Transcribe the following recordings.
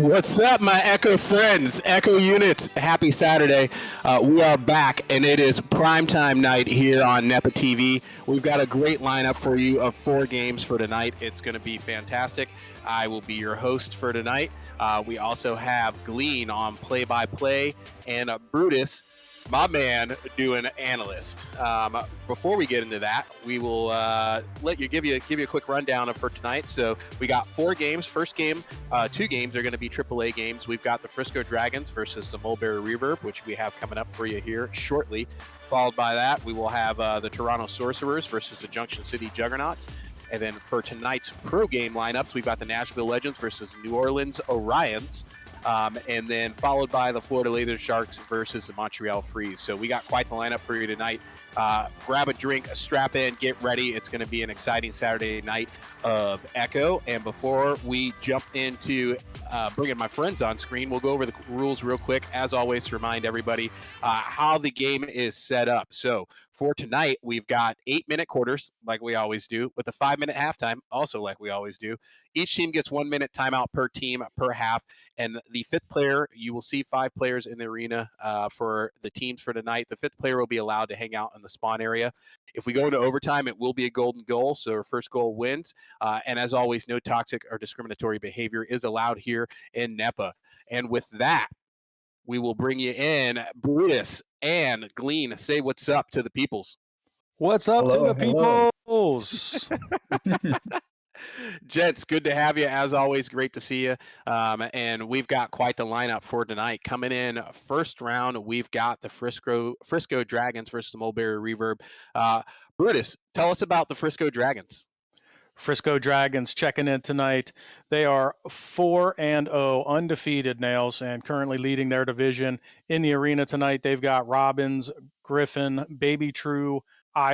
What's up, my Echo friends, Echo units? Happy Saturday. We are back, and it is primetime night here on NEPA TV. We've got a great lineup for you of 4 games for tonight. It's going to be fantastic. I will be your host for tonight. We also have Glean on play-by-play, and Brutus, my man, doing analyst. Before we get into that, we will give you a quick rundown for tonight. So we got 4 games. First game, 2 games are going to be AAA games. We've got the Frisco Dragons versus the Mulberry Reverb, which we have coming up for you here shortly. Followed by that, we will have the Toronto Sorcerers versus the Junction City Juggernauts. And then for tonight's pro game lineups, we've got the Nashville Legends versus New Orleans Orions. And then followed by the Florida Laser Sharks versus the Montreal Freeze. So we got quite the lineup for you tonight. Grab a drink, strap in, get ready. It's going to be an exciting Saturday night of Echo. And before we jump into bringing my friends on screen, we'll go over the rules real quick. As always, to remind everybody how the game is set up. So for tonight, we've got 8-minute quarters, like we always do, with a 5-minute halftime, also like we always do. Each team gets 1 minute timeout per team per half. And the 5th player, you will see 5 players in the arena for the teams for tonight. The 5th player will be allowed to hang out in the spawn area. If we go into overtime, it will be a golden goal, so our first goal wins. And as always, no toxic or discriminatory behavior is allowed here in NEPA. And with that, we will bring you in, Brutus and Glean. Say what's up to the peoples. What's up to the peoples? Gents, good to have you. As always, great to see you. And we've got quite the lineup for tonight. Coming in first round, we've got the Frisco Dragons versus the Mulberry Reverb. Brutus, tell us about the Frisco Dragons. Frisco Dragons checking in tonight. They are 4-0, undefeated, Nails, and currently leading their division. In the arena tonight, they've got Robbins, Griffin, Baby True,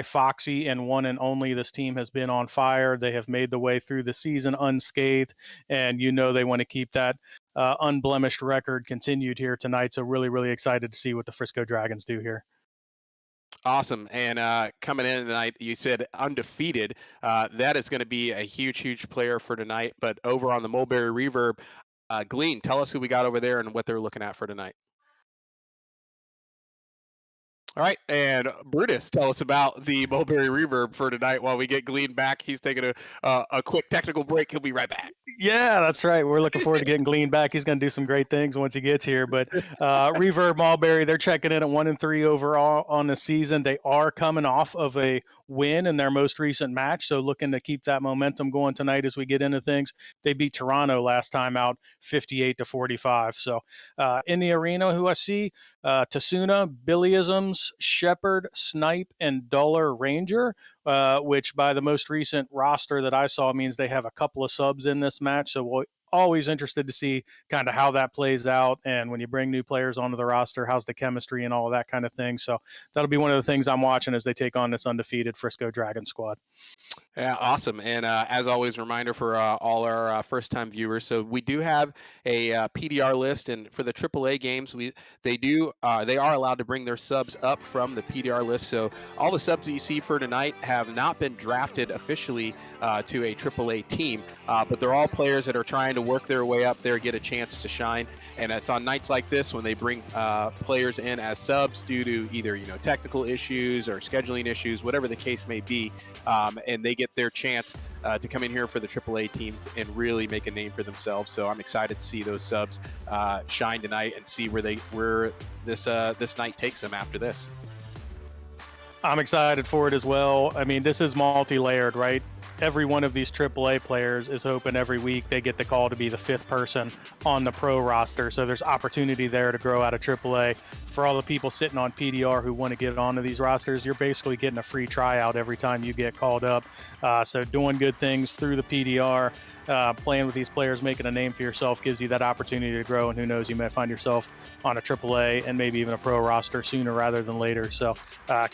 Foxy, and one and only. This team has been on fire. They have made the way through the season unscathed, and you know they want to keep that unblemished record continued here tonight. So really, really excited to see what the Frisco Dragons do here. Awesome. And coming in tonight, you said undefeated. That is going to be a huge, huge player for tonight. But over on the Mulberry Reverb, Glean, tell us who we got over there and what they're looking at for tonight. All right, and Brutus, tell us about the Mulberry Reverb for tonight while we get Glean back. He's taking a quick technical break. He'll be right back. Yeah, that's right. We're looking forward to getting Glean back. He's going to do some great things once he gets here. But Reverb Mulberry, they're checking in at 1-3 overall on the season. They are coming off of a win in their most recent match, so looking to keep that momentum going tonight as we get into things. They beat Toronto last time out 58-45. So in the arena, who I see, Tasuna, Billyisms, Shepherd, Snipe, and Duller Ranger, which by the most recent roster that I saw means they have a couple of subs in this match. So we're always interested to see kind of how that plays out. And when you bring new players onto the roster, how's the chemistry and all of that kind of thing. So that'll be one of the things I'm watching as they take on this undefeated Frisco Dragon squad. Yeah, awesome. And as always, reminder for all our first-time viewers. So we do have a PDR list, and for the AAA games, they are allowed to bring their subs up from the PDR list. So all the subs that you see for tonight have not been drafted officially to a AAA team, but they're all players that are trying to work their way up there, get a chance to shine. And it's on nights like this when they bring players in as subs due to either technical issues or scheduling issues, whatever the case may be, and they get their chance to come in here for the AAA teams and really make a name for themselves. So I'm excited to see those subs shine tonight and see where this night takes them after this. I'm excited for it as well. I mean, this is multi-layered, right? Every one of these AAA players is hoping every week they get the call to be the 5th person on the pro roster. So there's opportunity there to grow out of AAA. For all the people sitting on PDR who want to get onto these rosters, you're basically getting a free tryout every time you get called up. So doing good things through the PDR, playing with these players, making a name for yourself gives you that opportunity to grow. And who knows, you may find yourself on a AAA and maybe even a pro roster sooner rather than later. So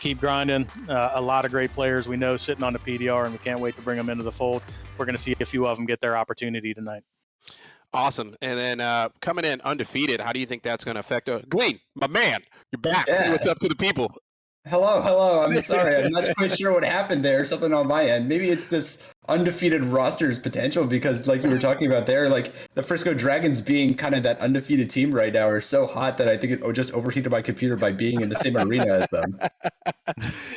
keep grinding. A lot of great players we know sitting on the PDR, and we can't wait to bring them into the fold. We're going to see a few of them get their opportunity tonight. Awesome. And then coming in undefeated, how do you think that's going to affect Glean, my man? You're back. Yeah. See what's up to the people. Hello. I'm sorry. I'm not quite sure what happened there. Something on my end. Maybe it's this undefeated roster's potential, because like you were talking about there, like the Frisco Dragons being kind of that undefeated team right now are so hot that I think it just overheated my computer by being in the same arena as them.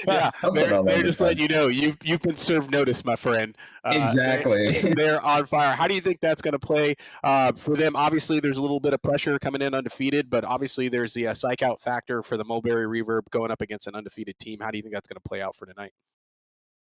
Yeah, Something along they're those just letting lines. you know you've been served notice, my friend. Exactly. They're on fire. How do you think that's going to play for them? Obviously, there's a little bit of pressure coming in undefeated, but obviously there's the psych out factor for the Mulberry Reverb going up against an undefeated team. How do you think that's going to play out for tonight?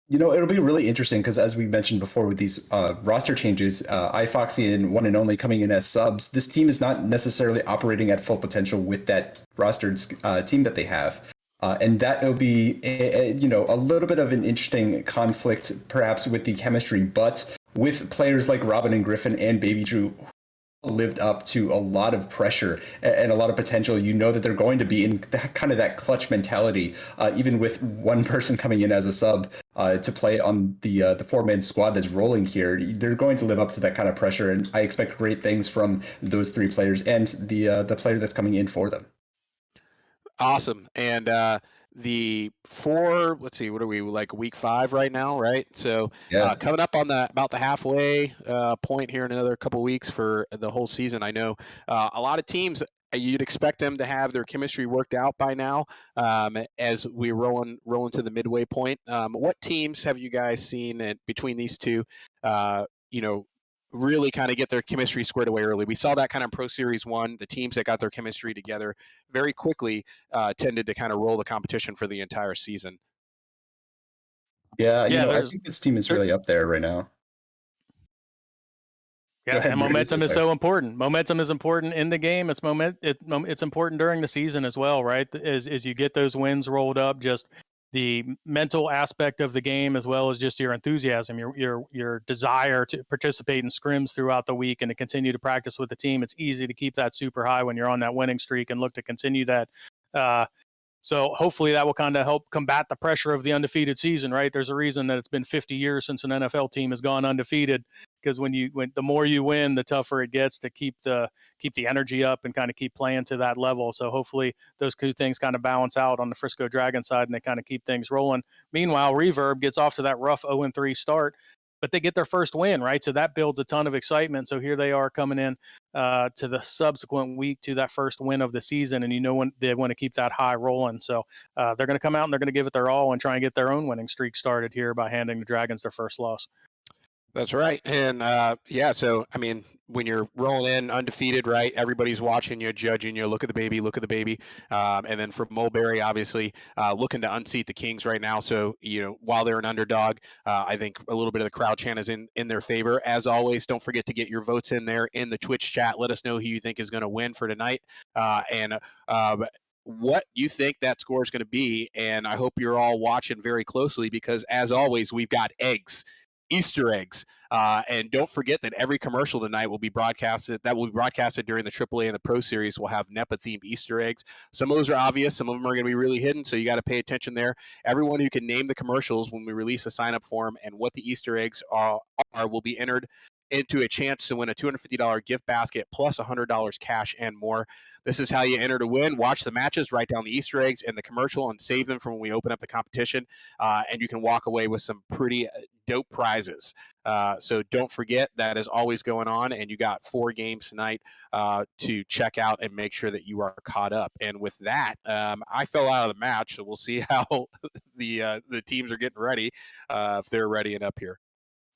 It'll be really interesting because, as we mentioned before, with these roster changes, iFoxy and One and Only coming in as subs, this team is not necessarily operating at full potential with that rostered team that they have. And that will be, a little bit of an interesting conflict, perhaps, with the chemistry. But with players like Robin and Griffin and Baby Drew lived up to a lot of pressure and a lot of potential, that they're going to be in that kind of that clutch mentality, even with one person coming in as a sub to play on the 4-man squad that's rolling here. They're going to live up to that kind of pressure, and I expect great things from those three players and the player that's coming in for them. Awesome. And the four, let's see, what are we like week 5 right now, right? So Yeah. coming up on about the halfway point here in another couple weeks for the whole season. I know a lot of teams. You'd expect them to have their chemistry worked out by now, as we rolling to the midway point. What teams have you guys seen between these two? You know, really kind of get their chemistry squared away early. We saw that kind of Pro Series 1. The teams that got their chemistry together very quickly tended to kind of roll the competition for the entire season. Yeah, Yeah, I think this team is there, really up there right now. Go yeah, ahead, and Brady. momentum is so important. Momentum is important in the game. It's important during the season as well, right? As you get those wins rolled up, just the mental aspect of the game, as well as just your enthusiasm, your desire to participate in scrims throughout the week and to continue to practice with the team. It's easy to keep that super high when you're on that winning streak and look to continue that. So hopefully that will kind of help combat the pressure of the undefeated season, right? There's a reason that it's been 50 years since an NFL team has gone undefeated, because when the more you win, the tougher it gets to keep the energy up and kind of keep playing to that level. So hopefully those two things kind of balance out on the Frisco Dragon side and they kind of keep things rolling. Meanwhile, Reverb gets off to that rough 0-3 start, but they get their first win, right? So that builds a ton of excitement. So here they are coming in to the subsequent week to that first win of the season, and when they want to keep that high rolling. So they're going to come out and they're going to give it their all and try and get their own winning streak started here by handing the Dragons their first loss. That's right. And yeah, so I mean, when you're rolling in undefeated, right? Everybody's watching you, judging you. Look at the baby, look at the baby. And then for Mulberry, obviously, looking to unseat the Kings right now. So, while they're an underdog, I think a little bit of the crowd chant is in their favor. As always, don't forget to get your votes in there in the Twitch chat. Let us know who you think is going to win for tonight. And what you think that score is going to be. And I hope you're all watching very closely because, as always, we've got eggs. Easter eggs. And don't forget that every commercial tonight will be broadcasted. That will be broadcasted during the AAA and the Pro Series. Will have NEPA themed Easter eggs. Some of those are obvious. Some of them are going to be really hidden. So you got to pay attention there. Everyone who can name the commercials when we release a sign up form and what the Easter eggs are will be entered into a chance to win a $250 gift basket plus $100 cash and more. This is how you enter to win. Watch the matches, write down the Easter eggs in the commercial, and save them for when we open up the competition. And you can walk away with some pretty dope prizes. So don't forget that is always going on, and you got 4 games tonight to check out and make sure that you are caught up. And with that, I fell out of the match, so we'll see how the teams are getting ready if they're ready and up here.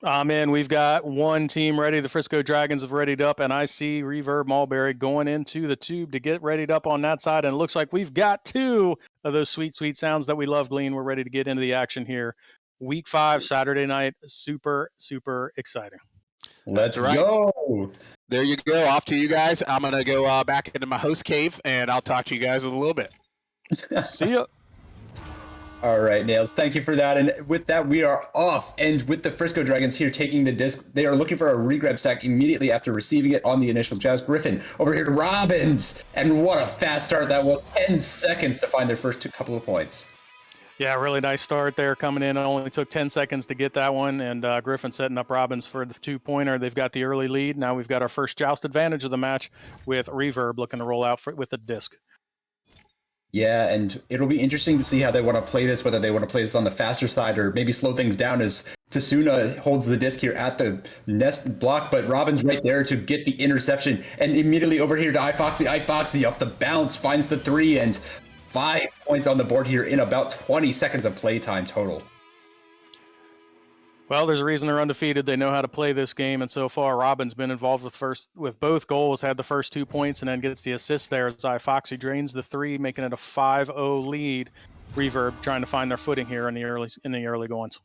Man, we've got one team ready. The Frisco Dragons have readied up, and I see Reverb Mulberry going into the tube to get readied up on that side. And it looks like we've got 2 of those sweet, sweet sounds that we love, Glean. We're ready to get into the action here. Week 5, Saturday night. Super, super exciting. Let's right. go. There you go. Off to you guys. I'm going to go back into my host cave, and I'll talk to you guys in a little bit. See ya. All right, Nails, thank you for that. And with that, we are off. And with the Frisco Dragons here taking the disc, they are looking for a regrab stack immediately after receiving it on the initial jabs. Griffin over here to Robbins. And what a fast start that was. 10 seconds to find their first couple of points. Yeah, really nice start there coming in. It only took 10 seconds to get that one. And Griffin setting up Robbins for the 2-pointer. They've got the early lead. Now we've got our first joust advantage of the match with Reverb looking to roll out with a disc. Yeah, and it'll be interesting to see how they want to play this, whether they want to play this on the faster side or maybe slow things down as Tasuna holds the disc here at the nest block, but Robin's right there to get the interception. And immediately over here to iFoxy. iFoxy off the bounce finds the 3 and 5 points on the board here in about 20 seconds of playtime total. Well, there's a reason they're undefeated. They know how to play this game, and so far, Robin's been involved with both goals. Had the first 2 points, and then gets the assist there as iFoxy drains the 3, making it a 5-0 lead. Reverb trying to find their footing here in the early goings.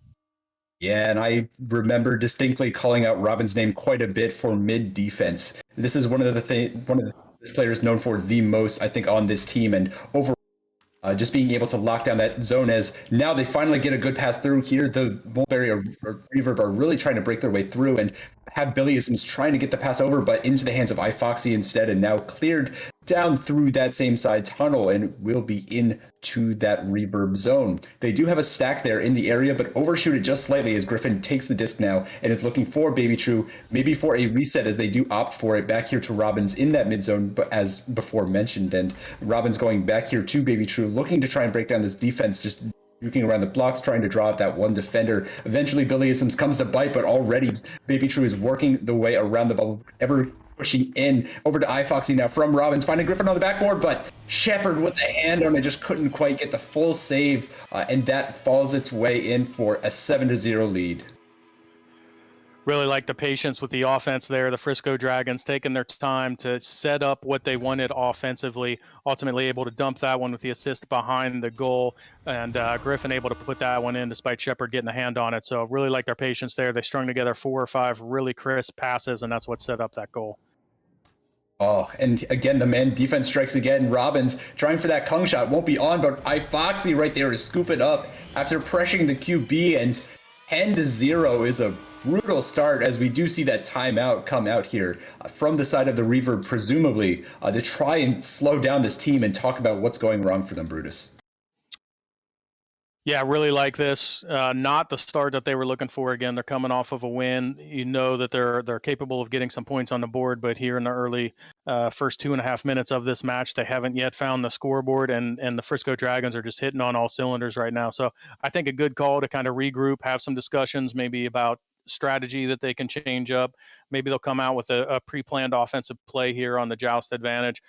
Yeah, and I remember distinctly calling out Robin's name quite a bit for mid defense. This is one of the players known for the most, I think, on this team, and overall. Just being able to lock down that zone as now they finally get a good pass through here. The Mulberry or Reverb are really trying to break their way through and have Billyisms trying to get the pass over, but into the hands of iFoxy instead, and now cleared down through that same side tunnel and will be into that Reverb zone. They do have a stack there in the area, but overshoot it just slightly as Griffin takes the disc now and is looking for Baby True, maybe for a reset as they do opt for it back here to Robbins in that mid zone, but as before mentioned, and Robbins going back here to Baby True, looking to try and break down this defense, just juking around the blocks, trying to draw out that one defender. Eventually, Billyisms comes to bite, but already Baby True is working the way around the bubble, ever pushing in over to iFoxy now from Robbins, finding Griffin on the backboard, but Shepard with the hand on it just couldn't quite get the full save, and that falls its way in for a 7-0 lead. Really like the patience with the offense there. The Frisco Dragons taking their time to set up what they wanted offensively, ultimately able to dump that one with the assist behind the goal, and Griffin able to put that one in despite Shepard getting a hand on it. So really like their patience there. They strung together 4 or 5 really crisp passes, and that's what set up that goal. Oh, and again, the man defense strikes again. Robbins trying for that Kung shot, won't be on, but iFoxy right there is scoop it up after pressuring the QB, and 10-0 is a brutal start as we do see that timeout come out here from the side of the Reverb, presumably to try and slow down this team and talk about what's going wrong for them, Brutus. Yeah, really like this. Not the start that they were looking for. Again, they're coming off of a win. You know that they're capable of getting some points on the board, but here in the early first 2.5 minutes of this match, they haven't yet found the scoreboard, and the Frisco Dragons are just hitting on all cylinders right now. So I think a good call to kind of regroup, have some discussions, maybe about strategy that they can change up. Maybe they'll come out with a pre-planned offensive play here on the joust advantage.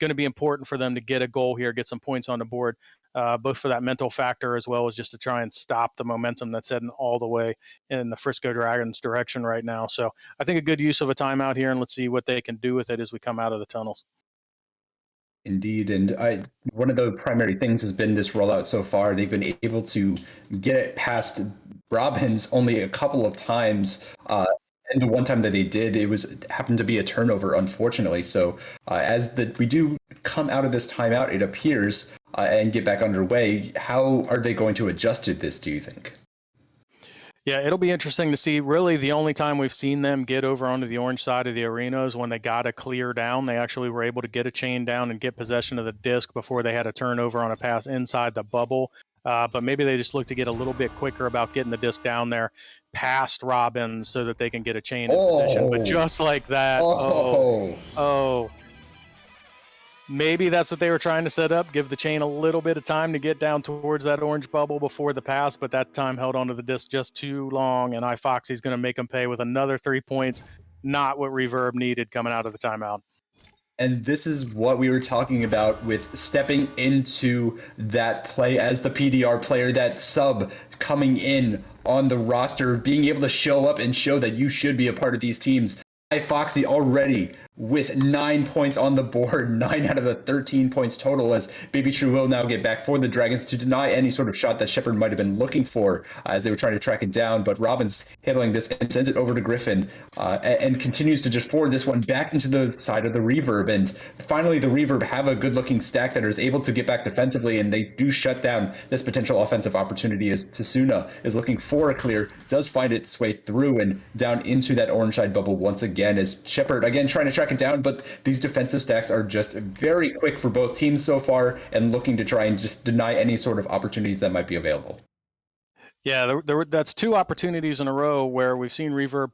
Going to be important for them to get a goal here, get some points on the board, both for that mental factor as well as just to try and stop the momentum that's heading all the way in the Frisco Dragons direction right now. So I think a good use of a timeout here, and let's see what they can do with it as we come out of the tunnels. Indeed, and one of the primary things has been this rollout so far. They've been able to get it past Robbins only a couple of times. And the one time that they did, happened to be a turnover, unfortunately. So we do come out of this timeout, it appears, and get back underway, how are they going to adjust to this, do you think? Yeah, it'll be interesting to see. Really, the only time we've seen them get over onto the orange side of the arena is when they got a clear down. They actually were able to get a chain down and get possession of the disc before they had a turnover on a pass inside the bubble. But maybe they just look to get a little bit quicker about getting the disc down there past Robbins so that they can get a chain in position. But just like that, maybe that's what they were trying to set up, give the chain a little bit of time to get down towards that orange bubble before the pass, but that time held onto the disc just too long, and iFoxy's going to make them pay with another 3 points, not what Reverb needed coming out of the timeout. And this is what we were talking about with stepping into that play as the PDR player, that sub coming in on the roster, being able to show up and show that you should be a part of these teams. iFoxy already with 9 points on the board, 9 out of the 13 points total, as Baby True will now get back for the Dragons to deny any sort of shot that Shepard might have been looking for as they were trying to track it down. But Robbins handling this and sends it over to Griffin and continues to just forward this one back into the side of the Reverb. And finally, the Reverb have a good looking stack that is able to get back defensively, and they do shut down this potential offensive opportunity as Tasuna is looking for a clear, does find its way through and down into that orange side bubble once again, as Shepard again trying to track it down, but these defensive stacks are just very quick for both teams so far and looking to try and just deny any sort of opportunities that might be available. Yeah, that's 2 opportunities in a row where we've seen Reverb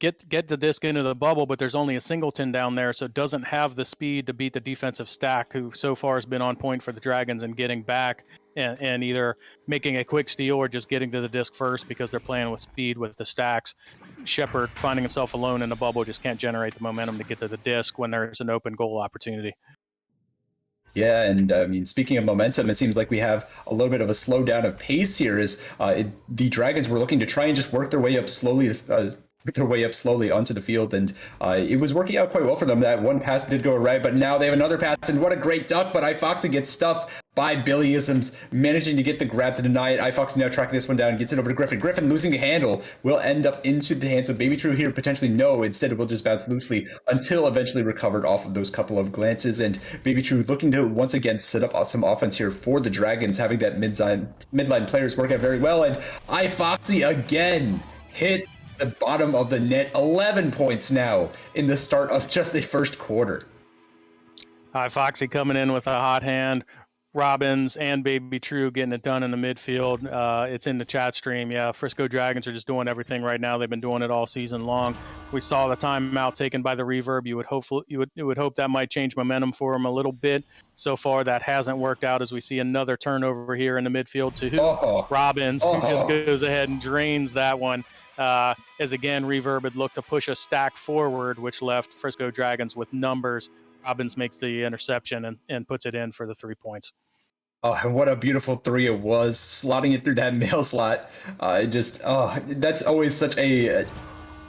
get the disc into the bubble, but there's only a singleton down there, so it doesn't have the speed to beat the defensive stack, who so far has been on point for the Dragons and getting back and either making a quick steal or just getting to the disc first because they're playing with speed with the stacks. Shepard finding himself alone in the bubble just can't generate the momentum to get to the disc when there's an open goal opportunity. Yeah, and I mean, speaking of momentum, it seems like we have a little bit of a slowdown of pace here. As the Dragons were looking to try and just work their way up slowly. Onto the field, and it was working out quite well for them. That one pass did go right, but now they have another pass, and what a great duck! But iFoxy gets stuffed by Billy Isms, managing to get the grab to deny it. iFoxy now tracking this one down, gets it over to Griffin. Griffin losing the handle will end up into the hands of Baby True here, potentially no. Instead, it will just bounce loosely until eventually recovered off of those couple of glances. And Baby True looking to once again set up some offense here for the Dragons, having that midline players work out very well. And iFoxy again hits the bottom of the net. 11 points now in the start of just a first quarter. Foxy coming in with a hot hand. Robbins and Baby True getting it done in the midfield. It's in the chat stream. Yeah, Frisco Dragons are just doing everything right now. They've been doing it all season long. We saw the timeout taken by the Reverb. You would hope that might change momentum for them a little bit. So far, that hasn't worked out as we see another turnover here in the midfield to Robbins, who just goes ahead and drains that one. As again, Reverb had looked to push a stack forward, which left Frisco Dragons with numbers. Robbins makes the interception and puts it in for the 3 points. Oh, and what a beautiful three it was, slotting it through that mail slot. That's always such a...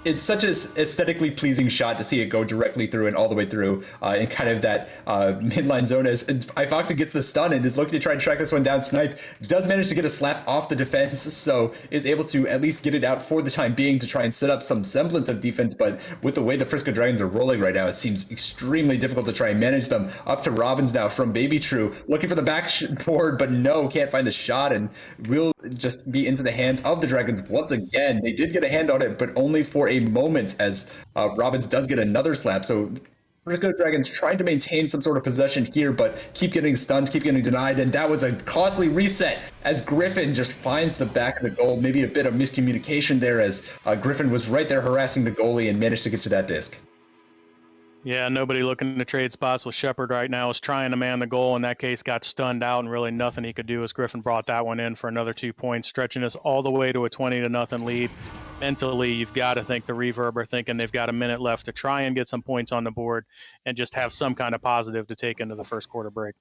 It's such an aesthetically pleasing shot to see it go directly through and all the way through in kind of that midline zone as iFoxy gets the stun and is looking to try and track this one down. Snipe does manage to get a slap off the defense, so is able to at least get it out for the time being to try and set up some semblance of defense. But with the way the Frisco Dragons are rolling right now, it seems extremely difficult to try and manage them. Up to Robbins now from Baby True, looking for the backboard, but no, can't find the shot and will just be into the hands of the Dragons once again. They did get a hand on it, but only for a moment as Robbins does get another slap. So Frisco Dragons trying to maintain some sort of possession here, but keep getting stunned, keep getting denied, and that was a costly reset as Griffin just finds the back of the goal. Maybe a bit of miscommunication there as Griffin was right there harassing the goalie and managed to get to that disc. Yeah, nobody looking to trade spots with Shepard right now is trying to man the goal. In that case, got stunned out, and really nothing he could do as Griffin brought that one in for another 2 points, stretching us all the way to a 20-0 lead. Mentally, you've got to think the Reverb are thinking they've got a minute left to try and get some points on the board and just have some kind of positive to take into the first quarter break.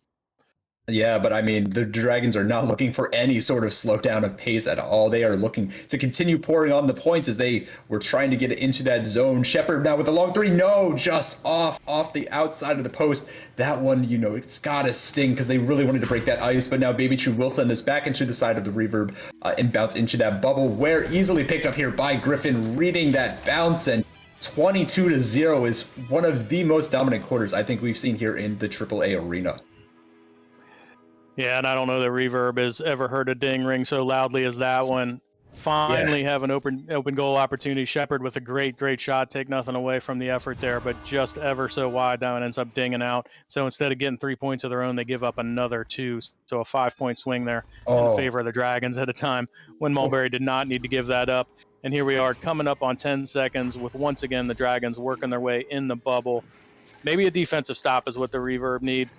Yeah, but I mean, the Dragons are not looking for any sort of slowdown of pace at all. They are looking to continue pouring on the points as they were trying to get into that zone. Shepard now with the long three. No, just off the outside of the post. That one, it's got to sting because they really wanted to break that ice. But now Baby True will send this back into the side of the Reverb and bounce into that bubble, where easily picked up here by Griffin, reading that bounce. And 22-0 is one of the most dominant quarters I think we've seen here in the AAA arena. Yeah, and I don't know that Reverb has ever heard a ding ring so loudly as that one. Finally have an open goal opportunity. Shepard with a great shot. Take nothing away from the effort there, but just ever so wide. That one ends up dinging out. So instead of getting 3 points of their own, they give up another 2. So a 5-point swing there in favor of the Dragons at a time when Mulberry did not need to give that up. And here we are coming up on 10 seconds with once again the Dragons working their way in the bubble. Maybe a defensive stop is what the Reverb need.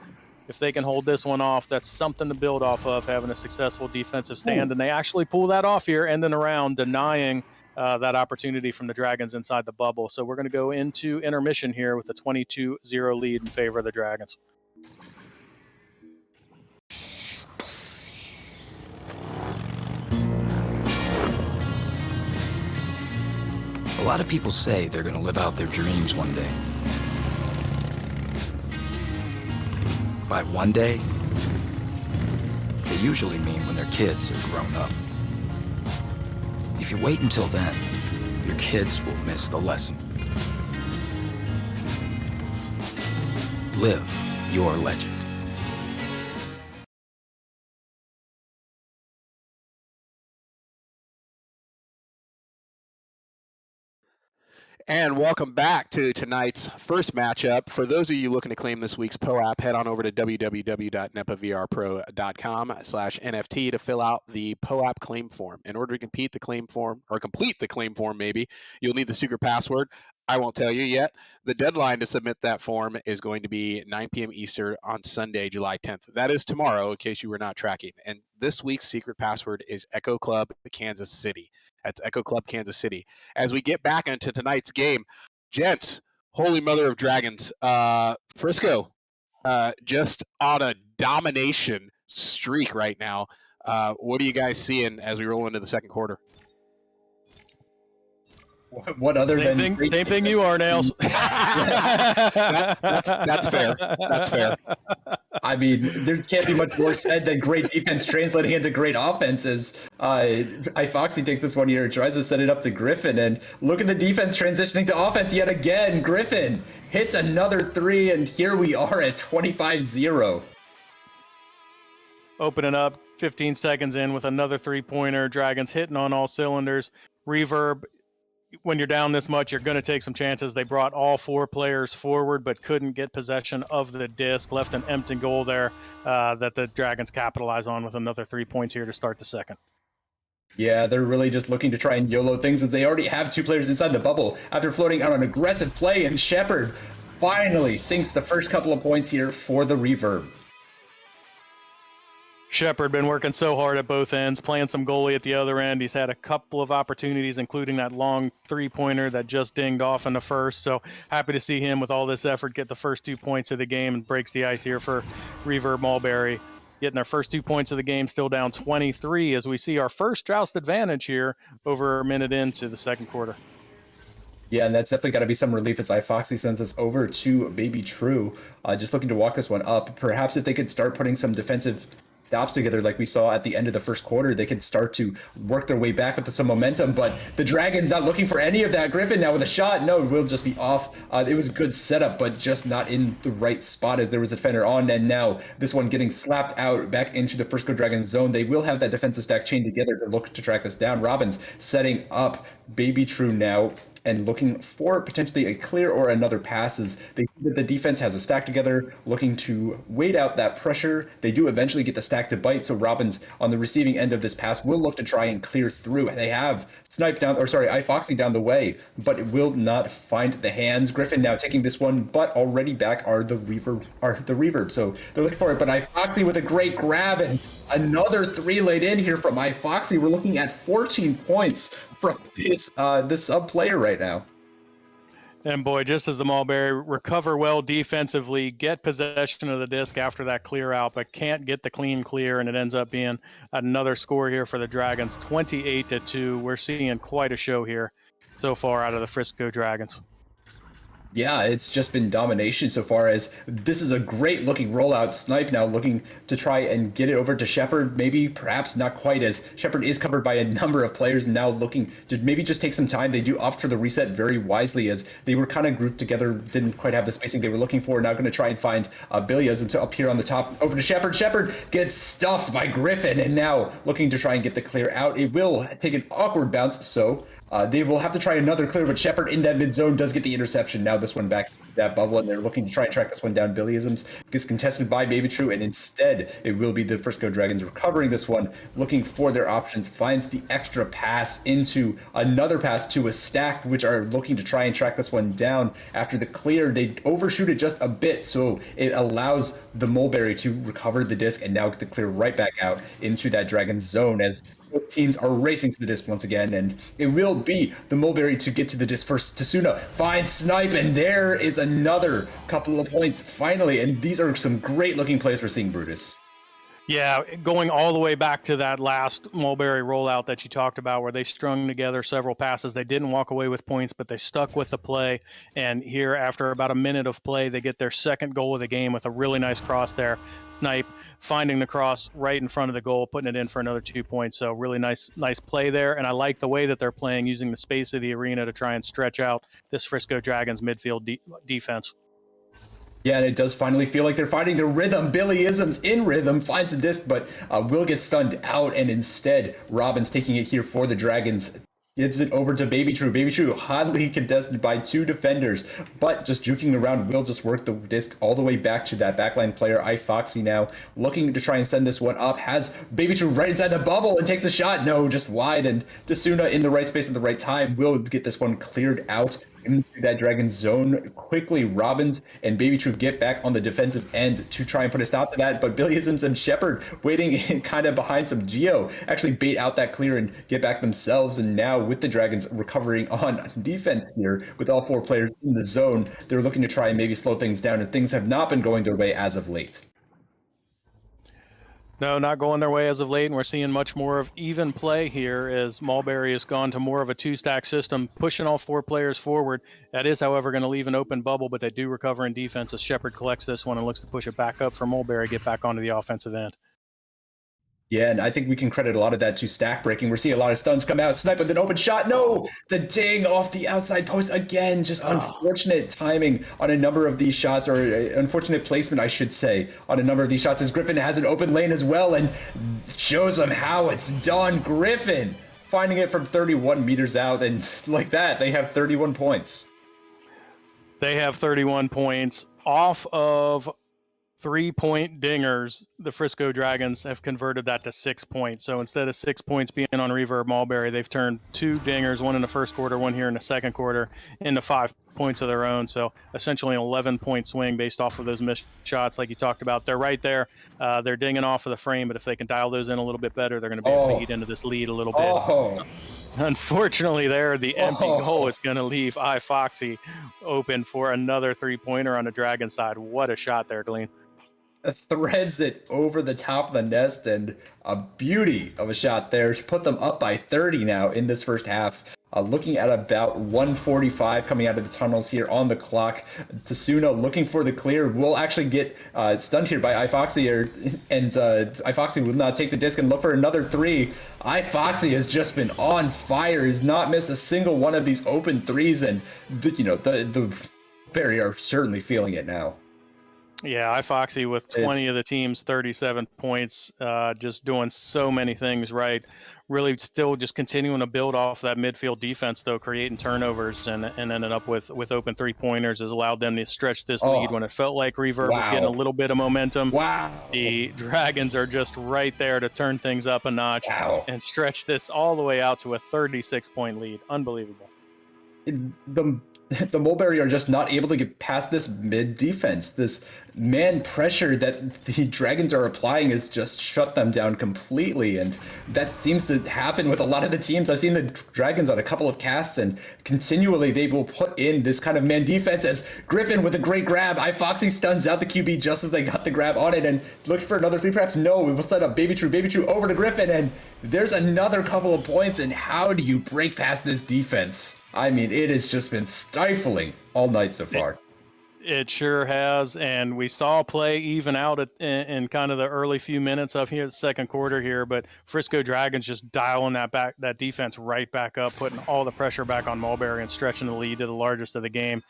If they can hold this one off, that's something to build off of, having a successful defensive stand. And they actually pull that off here, ending around, denying that opportunity from the Dragons inside the bubble. So we're going to go into intermission here with a 22-0 lead in favor of the Dragons. A lot of people say they're going to live out their dreams one day. By one day, they usually mean when their kids are grown up. If you wait until then, your kids will miss the lesson. Live your legend. And welcome back to tonight's first matchup. For those of you looking to claim this week's POAP, head on over to www.nepavrpro.com/NFT to fill out the POAP claim form. In order to complete the claim form, maybe, you'll need the secret password. I won't tell you yet. The deadline to submit that form is going to be 9 p.m. Eastern on Sunday, July 10th. That is tomorrow, in case you were not tracking. And this week's secret password is Echo Club Kansas City. That's Echo Club Kansas City. As we get back into tonight's game, gents, holy mother of dragons, Frisco just on a domination streak right now. What are you guys seeing as we roll into the second quarter? What other Same thing you are, Nails. That's fair. That's fair. I mean, there can't be much more said than great defense translating into great offenses. Foxy takes this one here, tries to set it up to Griffin, and look at the defense transitioning to offense yet again. Griffin hits another three, and here we are at 25-0. Opening up 15 seconds in with another three-pointer. Dragons hitting on all cylinders. Reverb, when you're down this much, you're going to take some chances. They brought all four players forward, but couldn't get possession of the disc. Left an empty goal there that the Dragons capitalize on with another 3 points here to start the second. Yeah, they're really just looking to try and YOLO things as they already have two players inside the bubble after floating out an aggressive play, and Shepard finally sinks the first couple of points here for the Reverb. Shepard been working so hard at both ends, playing some goalie at the other end. He's had a couple of opportunities, including that long three-pointer that just dinged off in the first. So happy to see him with all this effort get the first 2 points of the game and breaks the ice here for Reverb Mulberry. Getting their first 2 points of the game, still down 23 as we see our first joust advantage here over a minute into the second quarter. Yeah, and that's definitely got to be some relief as Foxy sends us over to Baby True. Just looking to walk this one up. Perhaps if they could start putting some defensive stops together like we saw at the end of the first quarter, they could start to work their way back with some momentum, but the Dragons not looking for any of that. Griffin now with a shot, no, will just be off. It was a good setup, but just not in the right spot as there was a defender on, and now this one getting slapped out back into the Frisco Dragons zone. They will have that defensive stack chained together to look to track us down. Robbins setting up Baby True now and looking for potentially a clear or another passes. They see that the defense has a stack together, looking to wait out that pressure. They do eventually get the stack to bite, so Robbins on the receiving end of this pass will look to try and clear through. They have Foxy down the way, but it will not find the hands. Griffin now taking this one, but already back are the Reverb. So they're looking for it, but Foxy with a great grab and another three laid in here from Foxy. We're looking at 14 points from this sub player right now. And boy, just as the Mulberry recover well defensively, get possession of the disc after that clear out, but can't get the clean clear, and it ends up being another score here for the Dragons, 28-2. We're seeing quite a show here so far out of the Frisco Dragons. Yeah, it's just been domination so far, as this is a great looking rollout. Snipe now looking to try and get it over to Shepard. Maybe perhaps not quite, as Shepard is covered by a number of players, and now looking to maybe just take some time. They do opt for the reset very wisely, as they were kind of grouped together, didn't quite have the spacing they were looking for. Now going to try and find Billias until up here on the top over to Shepard. Shepard gets stuffed by Griffin, and now looking to try and get the clear out. It will take an awkward bounce, so they will have to try another clear, but Shepard in that mid zone does get the interception. Now this one back that bubble, and they're looking to try and track this one down. Billyisms gets contested by Baby True, and instead it will be the Frisco Dragons recovering this one, looking for their options, finds the extra pass into another pass to a stack, which are looking to try and track this one down. After the clear, they overshoot it just a bit, so it allows the Mulberry to recover the disc and now get the clear right back out into that Dragons zone, as both teams are racing to the disc once again, and it will be the Mulberry to get to the disc first. Tasuna finds Snipe, and there is another couple of points finally, and these are some great looking plays we're seeing, Brutus. Yeah, going all the way back to that last Mulberry rollout that you talked about, where they strung together several passes. They didn't walk away with points, but they stuck with the play. And here, after about a minute of play, they get their second goal of the game with a really nice cross there. Snipe finding the cross right in front of the goal, putting it in for another 2 points. So really nice play there. And I like the way that they're playing, using the space of the arena to try and stretch out this Frisco Dragons midfield defense. Yeah, and it does finally feel like they're finding their rhythm. Billyisms in rhythm, finds the disc, but will get stunned out, and instead Robbins taking it here for the Dragons. Gives it over to Baby True. Baby True hotly contested by 2 defenders, but just juking around will just work the disc all the way back to that backline player. iFoxy now looking to try and send this one up. Has Baby True right inside the bubble and takes the shot. No, just wide. And Tasuna in the right space at the right time will get this one cleared out into that Dragon zone quickly. Robbins and Baby True get back on the defensive end to try and put a stop to that, but Billiasms and Shepard waiting in kind of behind some Geo actually bait out that clear and get back themselves. And now with the Dragons recovering on defense here with all 4 players in the zone, they're looking to try and maybe slow things down, and things have not been going their way as of late. No, not going their way as of late, and we're seeing much more of even play here as Mulberry has gone to more of a 2-stack system, pushing all 4 players forward. That is, however, going to leave an open bubble, but they do recover in defense as Shepard collects this one and looks to push it back up for Mulberry, get back onto the offensive end. Yeah, and I think we can credit a lot of that to stack breaking. We're seeing a lot of stuns come out. Snipe with an open shot. No! The ding off the outside post again. Just unfortunate timing on a number of these shots, or unfortunate placement, I should say, on a number of these shots, as Griffin has an open lane as well and shows them how it's done. Griffin finding it from 31 meters out, and like that, they have 31 points. They have 31 points off of 3-point dingers. The Frisco Dragons have converted that to 6 points. So instead of 6 points being on Reverb Mulberry, they've turned 2 dingers, one in the first quarter, one here in the second quarter, into 5 points of their own. So essentially an 11-point swing based off of those missed shots like you talked about. They're right there. They're dinging off of the frame, but if they can dial those in a little bit better, they're going to be able to eat into this lead a little bit. Unfortunately, there, the empty goal is going to leave iFoxy open for another 3-pointer on the Dragon side. What a shot there, Glean. Threads it over the top of the nest, and a beauty of a shot there to put them up by 30 now in this first half. Looking at about 1:45 coming out of the tunnels here on the clock. Tasuna looking for the clear, will actually get stunned here by iFoxy, and iFoxy will not take the disc and look for another 3. iFoxy has just been on fire. He's not missed a single one of these open 3s, and the Barry are certainly feeling it now. Yeah, iFoxy with 20 of the team's 37 points, just doing so many things right. Really still just continuing to build off that midfield defense, though, creating turnovers and ended up with open 3-pointers has allowed them to stretch this lead when it felt like Reverb was getting a little bit of momentum. The Dragons are just right there to turn things up a notch and stretch this all the way out to a 36-point lead. Unbelievable. The Mulberry are just not able to get past this mid defense. This man pressure that the Dragons are applying has just shut them down completely, and that seems to happen with a lot of the teams. I've seen the Dragons on a couple of casts, and continually they will put in this kind of man defense as Griffin with a great grab. iFoxy stuns out the QB just as they got the grab on it and looked for another 3 perhaps. No, we will set up Baby True over to Griffin, and there's another couple of points. And how do you break past this defense? I mean, it has just been stifling all night so far. It sure has, and we saw play even out in kind of the early few minutes of here, the second quarter here, but Frisco Dragons just dialing that defense right back up, putting all the pressure back on Mulberry and stretching the lead to the largest of the game,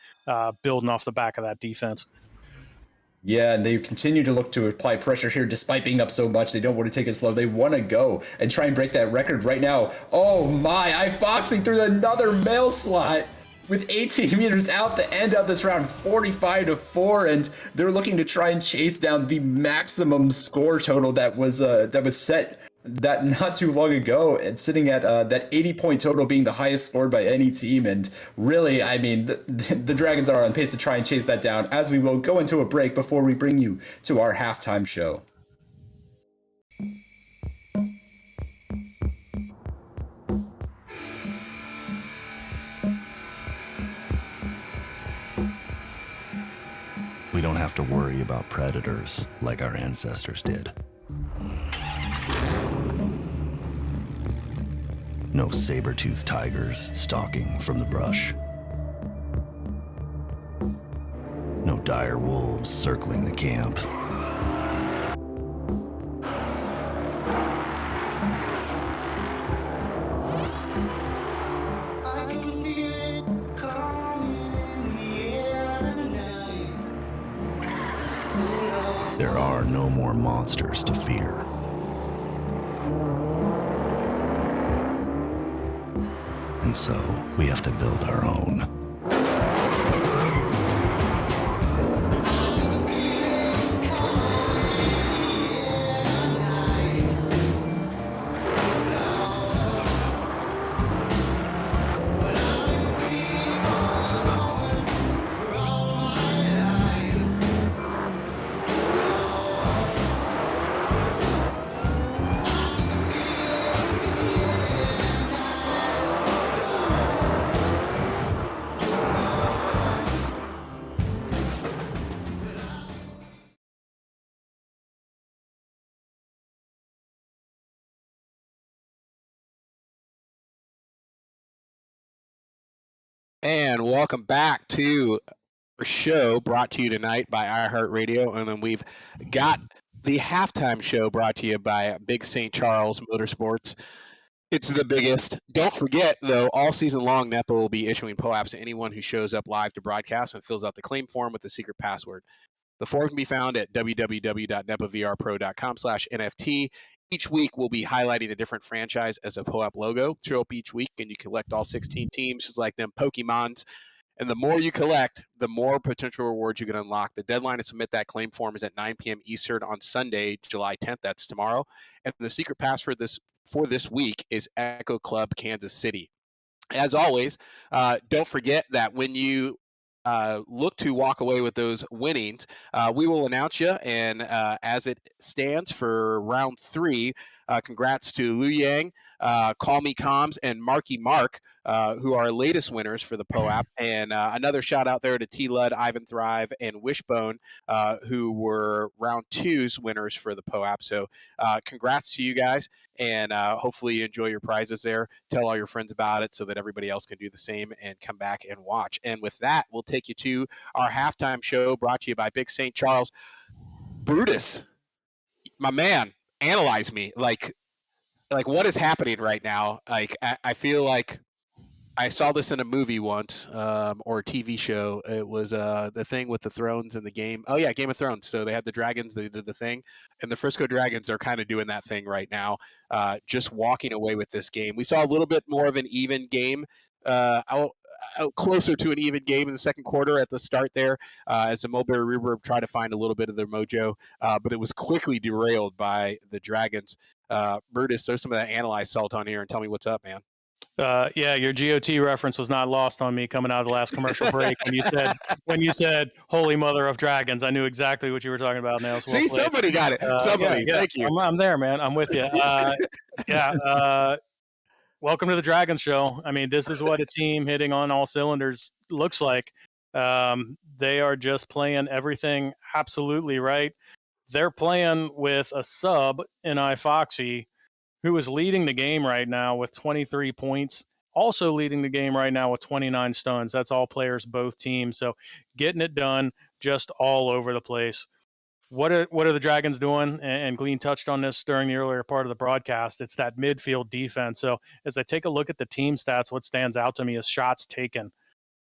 building off the back of that defense. Yeah, and they continue to look to apply pressure here despite being up so much. They don't want to take it slow. They want to go and try and break that record right now. Oh my, iFoxy through another mail slot with 18 meters out the end of this round, 45-4, and they're looking to try and chase down the maximum score total that was set that not too long ago, and sitting at that 80-point total being the highest scored by any team. And really, I mean, the Dragons are on pace to try and chase that down, as we will go into a break before we bring you to our halftime show. We don't have to worry about predators like our ancestors did. No saber-toothed tigers stalking from the brush. No dire wolves circling the camp. There are no more monsters to fear. and so we have to build our own. And welcome back to our show brought to you tonight by iHeartRadio. And then we've got the halftime show brought to you by Big St. Charles Motorsports. It's the biggest. Don't forget, though, all season long, NEPA will be issuing POAPs to anyone who shows up live to broadcast and fills out the claim form with the secret password. The form can be found at www.nepavrpro.com/NFT. Each week, we'll be highlighting the different franchise as a POAP logo. Show up each week, and you collect all 16 teams, just like them Pokemons. And the more you collect, the more potential rewards you can unlock. The deadline to submit that claim form is at 9 p.m. Eastern on Sunday, July 10th. That's tomorrow. And the secret password for this week is Echo Club Kansas City. As always, don't forget that when you look to walk away with those winnings, we will announce you. And as it stands for round 3, congrats to Lu Yang, Call Me Coms, and Marky Mark, who are our latest winners for the POAP. And another shout out there to T Lud, Ivan Thrive, and Wishbone, who were round 2's winners for the POAP. So congrats to you guys. And hopefully you enjoy your prizes there. Tell all your friends about it so that everybody else can do the same and come back and watch. And with that, we'll take you to our halftime show brought to you by Big St. Charles. Brutus, my man, analyze me. Like what is happening right now? Like I feel like I saw this in a movie once, or a TV show. It was the thing with the thrones in the game. Oh yeah, Game of Thrones. So they had the dragons. They did the thing, and the Frisco Dragons are kind of doing that thing right now, just walking away with this game. We saw a little bit more of an even game, closer to an even game in the second quarter at the start there, as the Mulberry Reverb tried to find a little bit of their mojo, but it was quickly derailed by the Dragons. Brutus, throw some of that analyzed salt on here and tell me what's up, man. Yeah, your GOT reference was not lost on me coming out of the last commercial break when you said "Holy Mother of Dragons." I knew exactly what you were talking about. Now, See, somebody got it. Somebody, yeah. Thank you. I'm there, man. I'm with you. Welcome to the Dragons show. I mean, this is what a team hitting on all cylinders looks like. They are just playing everything absolutely right. They're playing with a sub in iFoxy, who is leading the game right now with 23 points, also leading the game right now with 29 stuns. That's all players, both teams. So getting it done just all over the place. What are the Dragons doing? And Glean touched on this during the earlier part of the broadcast. It's that midfield defense. So as I take a look at the team stats, what stands out to me is shots taken.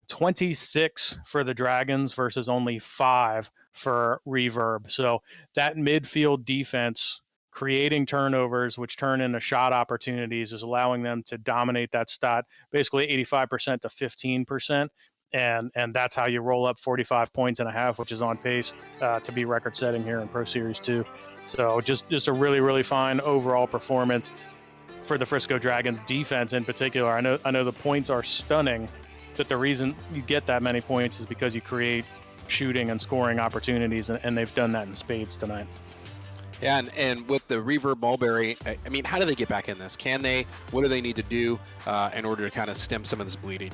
26 for the Dragons versus only 5 for Reverb. So that midfield defense creating turnovers, which turn into shot opportunities, is allowing them to dominate that stat, basically 85% to 15%. And that's how you roll up 45 points and a half, which is on pace to be record setting here in Pro Series 2. So just a really, really fine overall performance for the Frisco Dragons defense in particular. I know the points are stunning, but the reason you get that many points is because you create shooting and scoring opportunities, and they've done that in spades tonight. Yeah, and with the Reverb Mulberry, I mean, how do they get back in this? Can they? What do they need to do in order to kind of stem some of this bleeding?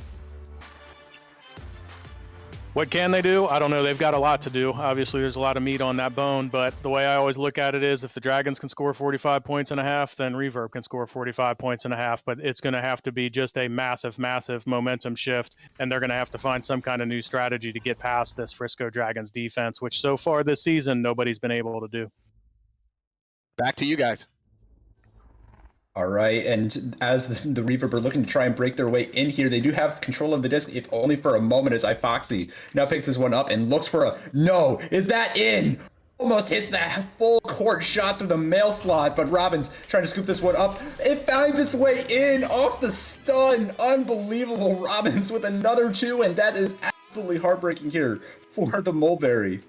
What can they do? I don't know. They've got a lot to do. Obviously, there's a lot of meat on that bone, but the way I always look at it is if the Dragons can score 45 points and a half, then Reverb can score 45 points and a half, but it's going to have to be just a massive, massive momentum shift, and they're going to have to find some kind of new strategy to get past this Frisco Dragons defense, which so far this season, nobody's been able to do. Back to you guys. All right, and as the Reverb are looking to try and break their way in here, they do have control of the disc, if only for a moment, as iFoxy now picks this one up and looks for a... No! Is that in? almost hits that full court shot through the mail slot, but Robbins trying to scoop this one up. It finds its way in off the stun. Unbelievable. Robbins with another 2, and that is absolutely heartbreaking here for the Mulberry.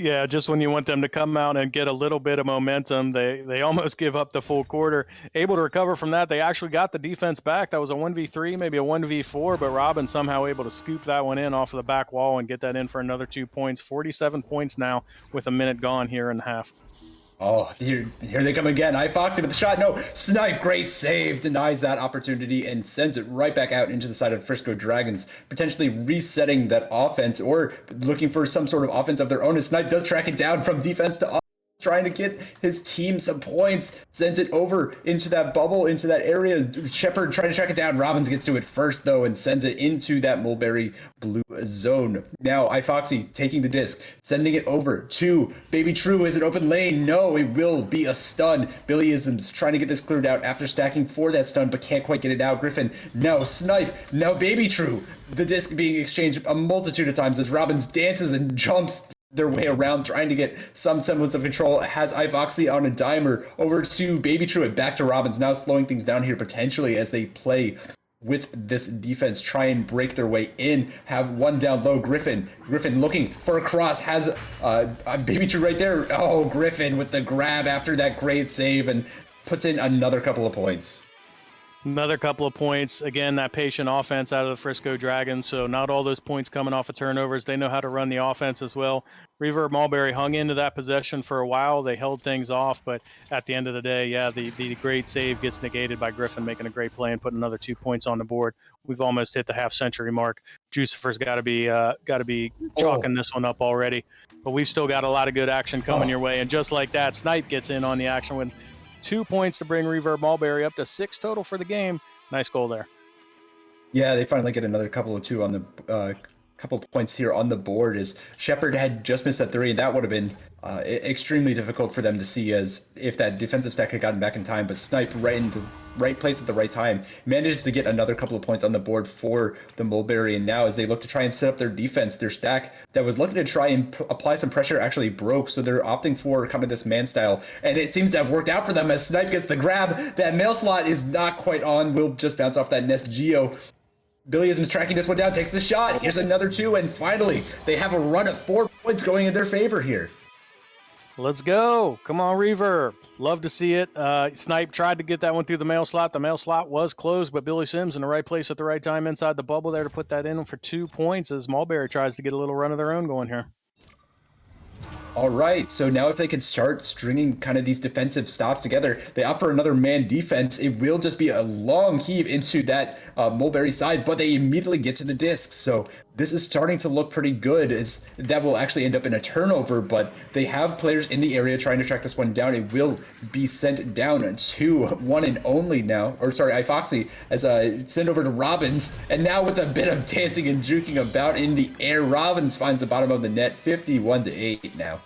Yeah, just when you want them to come out and get a little bit of momentum, they almost give up the full quarter. Able to recover from that. They actually got the defense back. That was a 1v3, maybe a 1v4, but Robin somehow able to scoop that one in off of the back wall and get that in for another 2 points. 47 points now with a minute gone here in the half. Oh, here they come again. Foxy with the shot. No, Snipe, great save, denies that opportunity and sends it right back out into the side of Frisco Dragons, potentially resetting that offense or looking for some sort of offense of their own. And Snipe does track it down from defense to offense, trying to get his team some points, sends it over into that bubble, into that area. Shepard trying to track it down. Robbins gets to it first, though, and sends it into that Mulberry blue zone. Now, iFoxy taking the disc, sending it over to Baby True. Is it open lane? No, it will be a stun. Billyisms trying to get this cleared out after stacking for that stun, but can't quite get it out. Griffin, no. Snipe, now Baby True. The disc being exchanged a multitude of times as Robbins dances and jumps their way around, trying to get some semblance of control. Has iFoxy on a dimer over to Baby True and back to Robbins, now slowing things down here potentially as they play with this defense, try and break their way in. Have one down low. Griffin looking for a cross, has Baby True right there. Oh, Griffin with the grab after that great save and puts in another couple of points. Another couple of points. Again, that patient offense out of the Frisco Dragons. So not all those points coming off of turnovers. They know how to run the offense as well. Reverb Mulberry hung into that possession for a while. They held things off, but at the end of the day, yeah, the great save gets negated by Griffin making a great play and putting another 2 points on the board. We've almost hit the half-century mark. Jucifer's got to be chalking this one up already, but we've still got a lot of good action coming your way. And just like that, Snipe gets in on the action with 2 points to bring Reverb Mulberry up to 6 total for the game. Nice goal there. Yeah, they finally get another couple of 2 on the couple of points here on the board as Shepard had just missed that 3, and that would have been extremely difficult for them to see as if that defensive stack had gotten back in time, but Snipe right in the right place at the right time manages to get another couple of points on the board for the Mulberry. And now as they look to try and set up their defense, their stack that was looking to try and apply some pressure actually broke, so they're opting for kind of this man style, and it seems to have worked out for them as Snipe gets the grab. That mail slot is not quite on, will just bounce off that Nest Geo. Billyism is tracking this one down, takes the shot. Here's another 2, and finally they have a run of 4 points going in their favor here. Let's go. Come on, Reverb. Love to see it. Snipe tried to get that one through the mail slot. The mail slot was closed, but Billy Sims in the right place at the right time inside the bubble there to put that in for 2 points as Mulberry tries to get a little run of their own going here. All right, so now if they can start stringing kind of these defensive stops together, they opt for another man defense. It will just be a long heave into that Mulberry side, but they immediately get to the disc. So this is starting to look pretty good, as that will actually end up in a turnover, but they have players in the area trying to track this one down. It will be sent down to one and only now, or sorry, iFoxy, as sent over to Robbins, and now with a bit of dancing and juking about in the air, Robbins finds the bottom of the net, 51-8 now.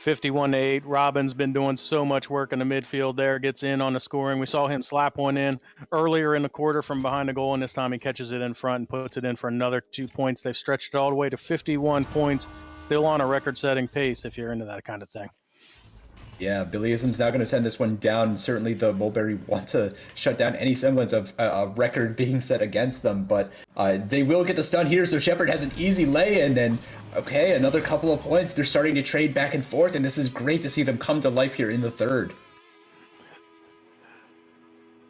51-8. Robin's been doing so much work in the midfield there, gets in on the scoring. We saw him slap one in earlier in the quarter from behind the goal, and this time he catches it in front and puts it in for another 2 points. They've stretched it all the way to 51 points, still on a record-setting pace if you're into that kind of thing. Yeah, Billyism's now going to send this one down. Certainly the Mulberry want to shut down any semblance of a record being set against them, but they will get the stun here, so Shepard has an easy lay-in, and okay, another couple of points. They're starting to trade back and forth, and this is great to see them come to life here in the third.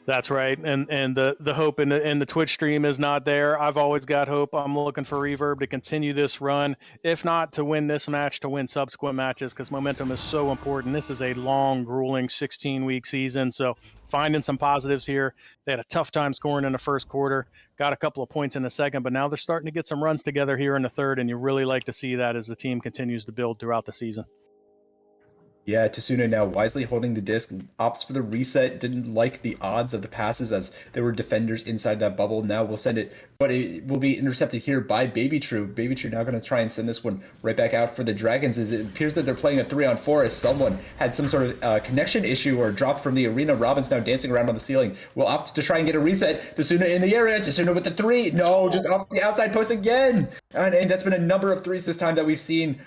That's right, and the hope in the Twitch stream is not there. I've always got hope. I'm looking for Reverb to continue this run, if not to win this match, to win subsequent matches, because momentum is so important. This is a long, grueling 16-week season, so finding some positives here. They had a tough time scoring in the first quarter, got a couple of points in the second, but now they're starting to get some runs together here in the third, and you really like to see that as the team continues to build throughout the season. Yeah, Tasuna now wisely holding the disc, opts for the reset, didn't like the odds of the passes as there were defenders inside that bubble. Now we'll send it but it will be intercepted here by Baby True. Baby True now going to try and send this one right back out for the Dragons, as it appears that they're playing a 3-on-4, as someone had some sort of connection issue or dropped from the arena. Robin's now dancing around on the ceiling. Will opt to try and get a reset. Tsuna in the area. Tsuna with the 3. No, just off the outside post again. And that's been a number of 3s this time that we've seen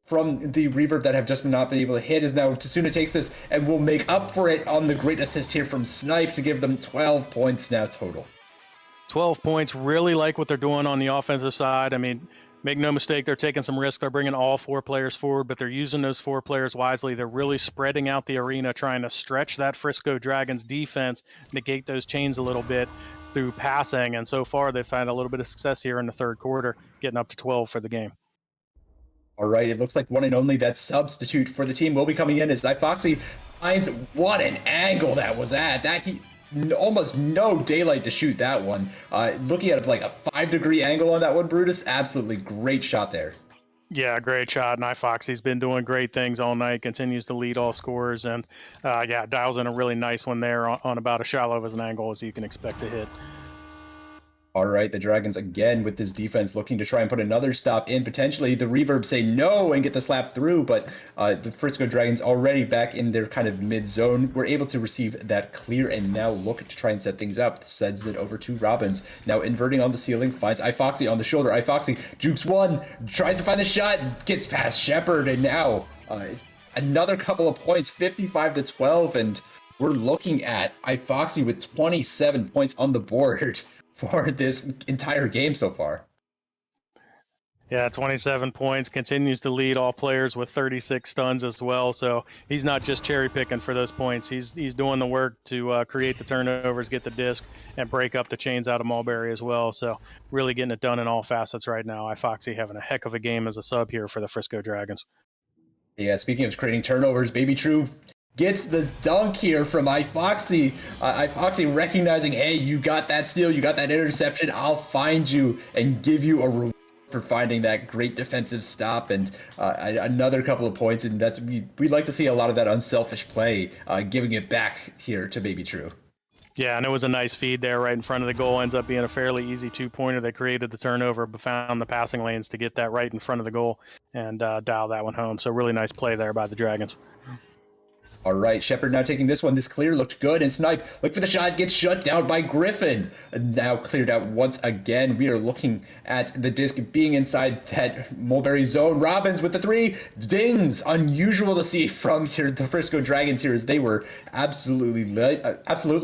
from the Reverb that have just not been able to hit, as now Tsuna takes this and will make up for it on the great assist here from Snipe to give them 12 points now total. 12 points. Really like what they're doing on the offensive side. I mean, make no mistake, they're taking some risk. They're bringing all 4 players forward, but they're using those 4 players wisely. They're really spreading out the arena, trying to stretch that Frisco Dragons defense, negate those chains a little bit through passing. And so far, they've had a little bit of success here in the third quarter, getting up to 12 for the game. All right, it looks like one and only that substitute for the team will be coming in, as Foxy finds what an angle that was at. Almost no daylight to shoot that one. Looking at like a 5-degree angle on that one, Brutus, absolutely great shot there. Yeah, great shot. And Foxy's been doing great things all night, continues to lead all scorers, and dials in a really nice one there on about as shallow as an angle as you can expect to hit. All right, the Dragons again with this defense looking to try and put another stop in. Potentially the Reverb say no and get the slap through, but the Frisco Dragons already back in their kind of mid-zone were able to receive that clear and now look to try and set things up. Sends it over to Robbins. Now inverting on the ceiling, finds iFoxy on the shoulder. iFoxy jukes one, tries to find the shot, gets past Shepard, and now another couple of points, 55-12, and we're looking at iFoxy with 27 points on the board for this entire game so far. Yeah, 27 points, continues to lead all players with 36 stuns as well. So he's not just cherry picking for those points. He's doing the work to create the turnovers, get the disc, and break up the chains out of Mulberry as well. So really getting it done in all facets right now. iFoxy having a heck of a game as a sub here for the Frisco Dragons. Yeah, speaking of creating turnovers, Baby True gets the dunk here from iFoxy. iFoxy recognizing, hey, you got that steal, you got that interception, I'll find you and give you a reward for finding that great defensive stop, and another couple of points. And we'd like to see a lot of that unselfish play, giving it back here to Baby True. Yeah, and it was a nice feed there right in front of the goal. Ends up being a fairly easy 2-pointer. They created the turnover, but found the passing lanes to get that right in front of the goal and dial that one home. So really nice play there by the Dragons. All right, Shepard now taking this one. This clear looked good, and Snipe, look for the shot, gets shut down by Griffin. Now cleared out once again. We are looking at the disc being inside that Mulberry zone. Robbins with the 3 dings. Unusual to see from here the Frisco Dragons here, as they were absolutely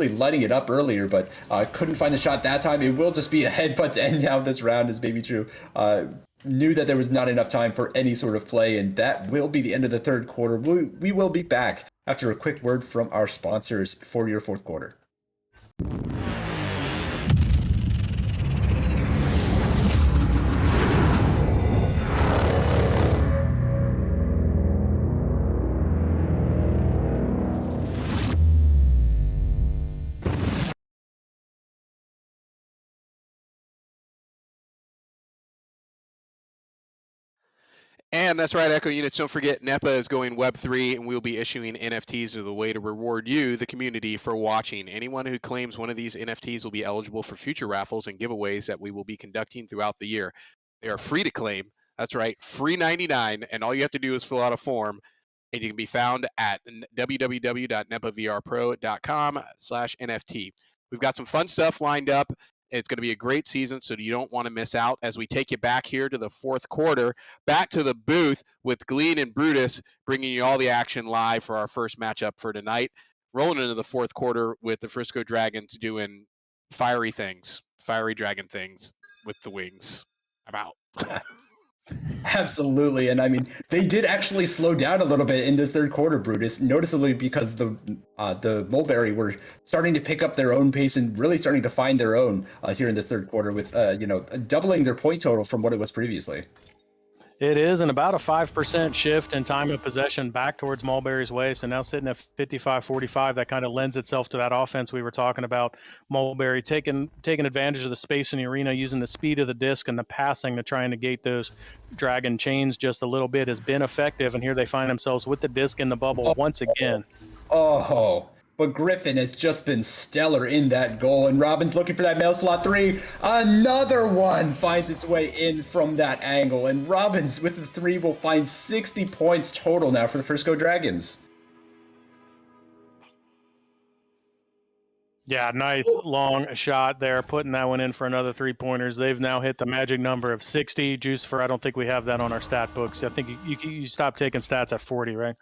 lighting it up earlier, but couldn't find the shot that time. It will just be a headbutt to end out this round, as Baby True knew that there was not enough time for any sort of play, and that will be the end of the third quarter. We will be back after a quick word from our sponsors for your fourth quarter. And that's right, Echo Units. Don't forget, NEPA is going Web3, and we'll be issuing NFTs as a way to reward you, the community, for watching. Anyone who claims one of these NFTs will be eligible for future raffles and giveaways that we will be conducting throughout the year. They are free to claim. That's right, free 99, and all you have to do is fill out a form, and you can be found at www.nepavrpro.com/NFT. We've got some fun stuff lined up. It's going to be a great season, so you don't want to miss out as we take you back here to the fourth quarter, back to the booth with Glean and Brutus, bringing you all the action live for our first matchup for tonight. Rolling into the fourth quarter with the Frisco Dragons doing fiery dragon things with the wings. I'm out. Absolutely. And I mean, they did actually slow down a little bit in this third quarter, Brutus, noticeably, because the Mulberry were starting to pick up their own pace and really starting to find their own here in this third quarter with, doubling their point total from what it was previously. It is, and about a 5% shift in time of possession back towards Mulberry's way. So now sitting at 55-45, that kind of lends itself to that offense we were talking about. Mulberry taking advantage of the space in the arena, using the speed of the disc and the passing to try and negate those Dragon chains just a little bit has been effective. And here they find themselves with the disc in the bubble once again. Oh, but Griffin has just been stellar in that goal, and Robin's looking for that mail slot 3. Another one finds its way in from that angle, and Robins with the 3 will find 60 points total now for the Frisco Dragons. Yeah, nice long shot there, putting that one in for another 3-pointers. They've now hit the magic number of 60. Juicer, I don't think we have that on our stat books. I think you stopped taking stats at 40, right?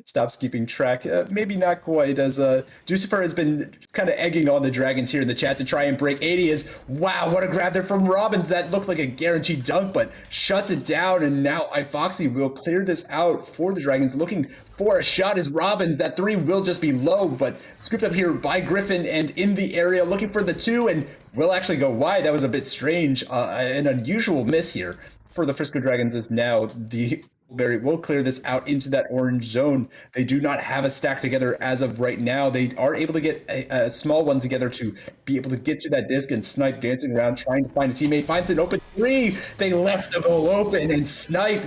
Stops keeping track. Maybe not quite, as Jucifer has been kind of egging on the Dragons here in the chat to try and break 80. Is wow, what a grab there from Robbins. That looked like a guaranteed dunk, but shuts it down. And now iFoxy will clear this out for the Dragons, looking for a shot as Robbins. That 3 will just be low, but scooped up here by Griffin and in the area, looking for the 2, and will actually go wide. That was a bit strange. An unusual miss here for the Frisco Dragons, is now the Barry will clear this out into that orange zone. They do not have a stack together as of right now. They are able to get a small one together to be able to get to that disc, and Snipe dancing around trying to find a teammate, finds an open 3. They left the goal open, and Snipe,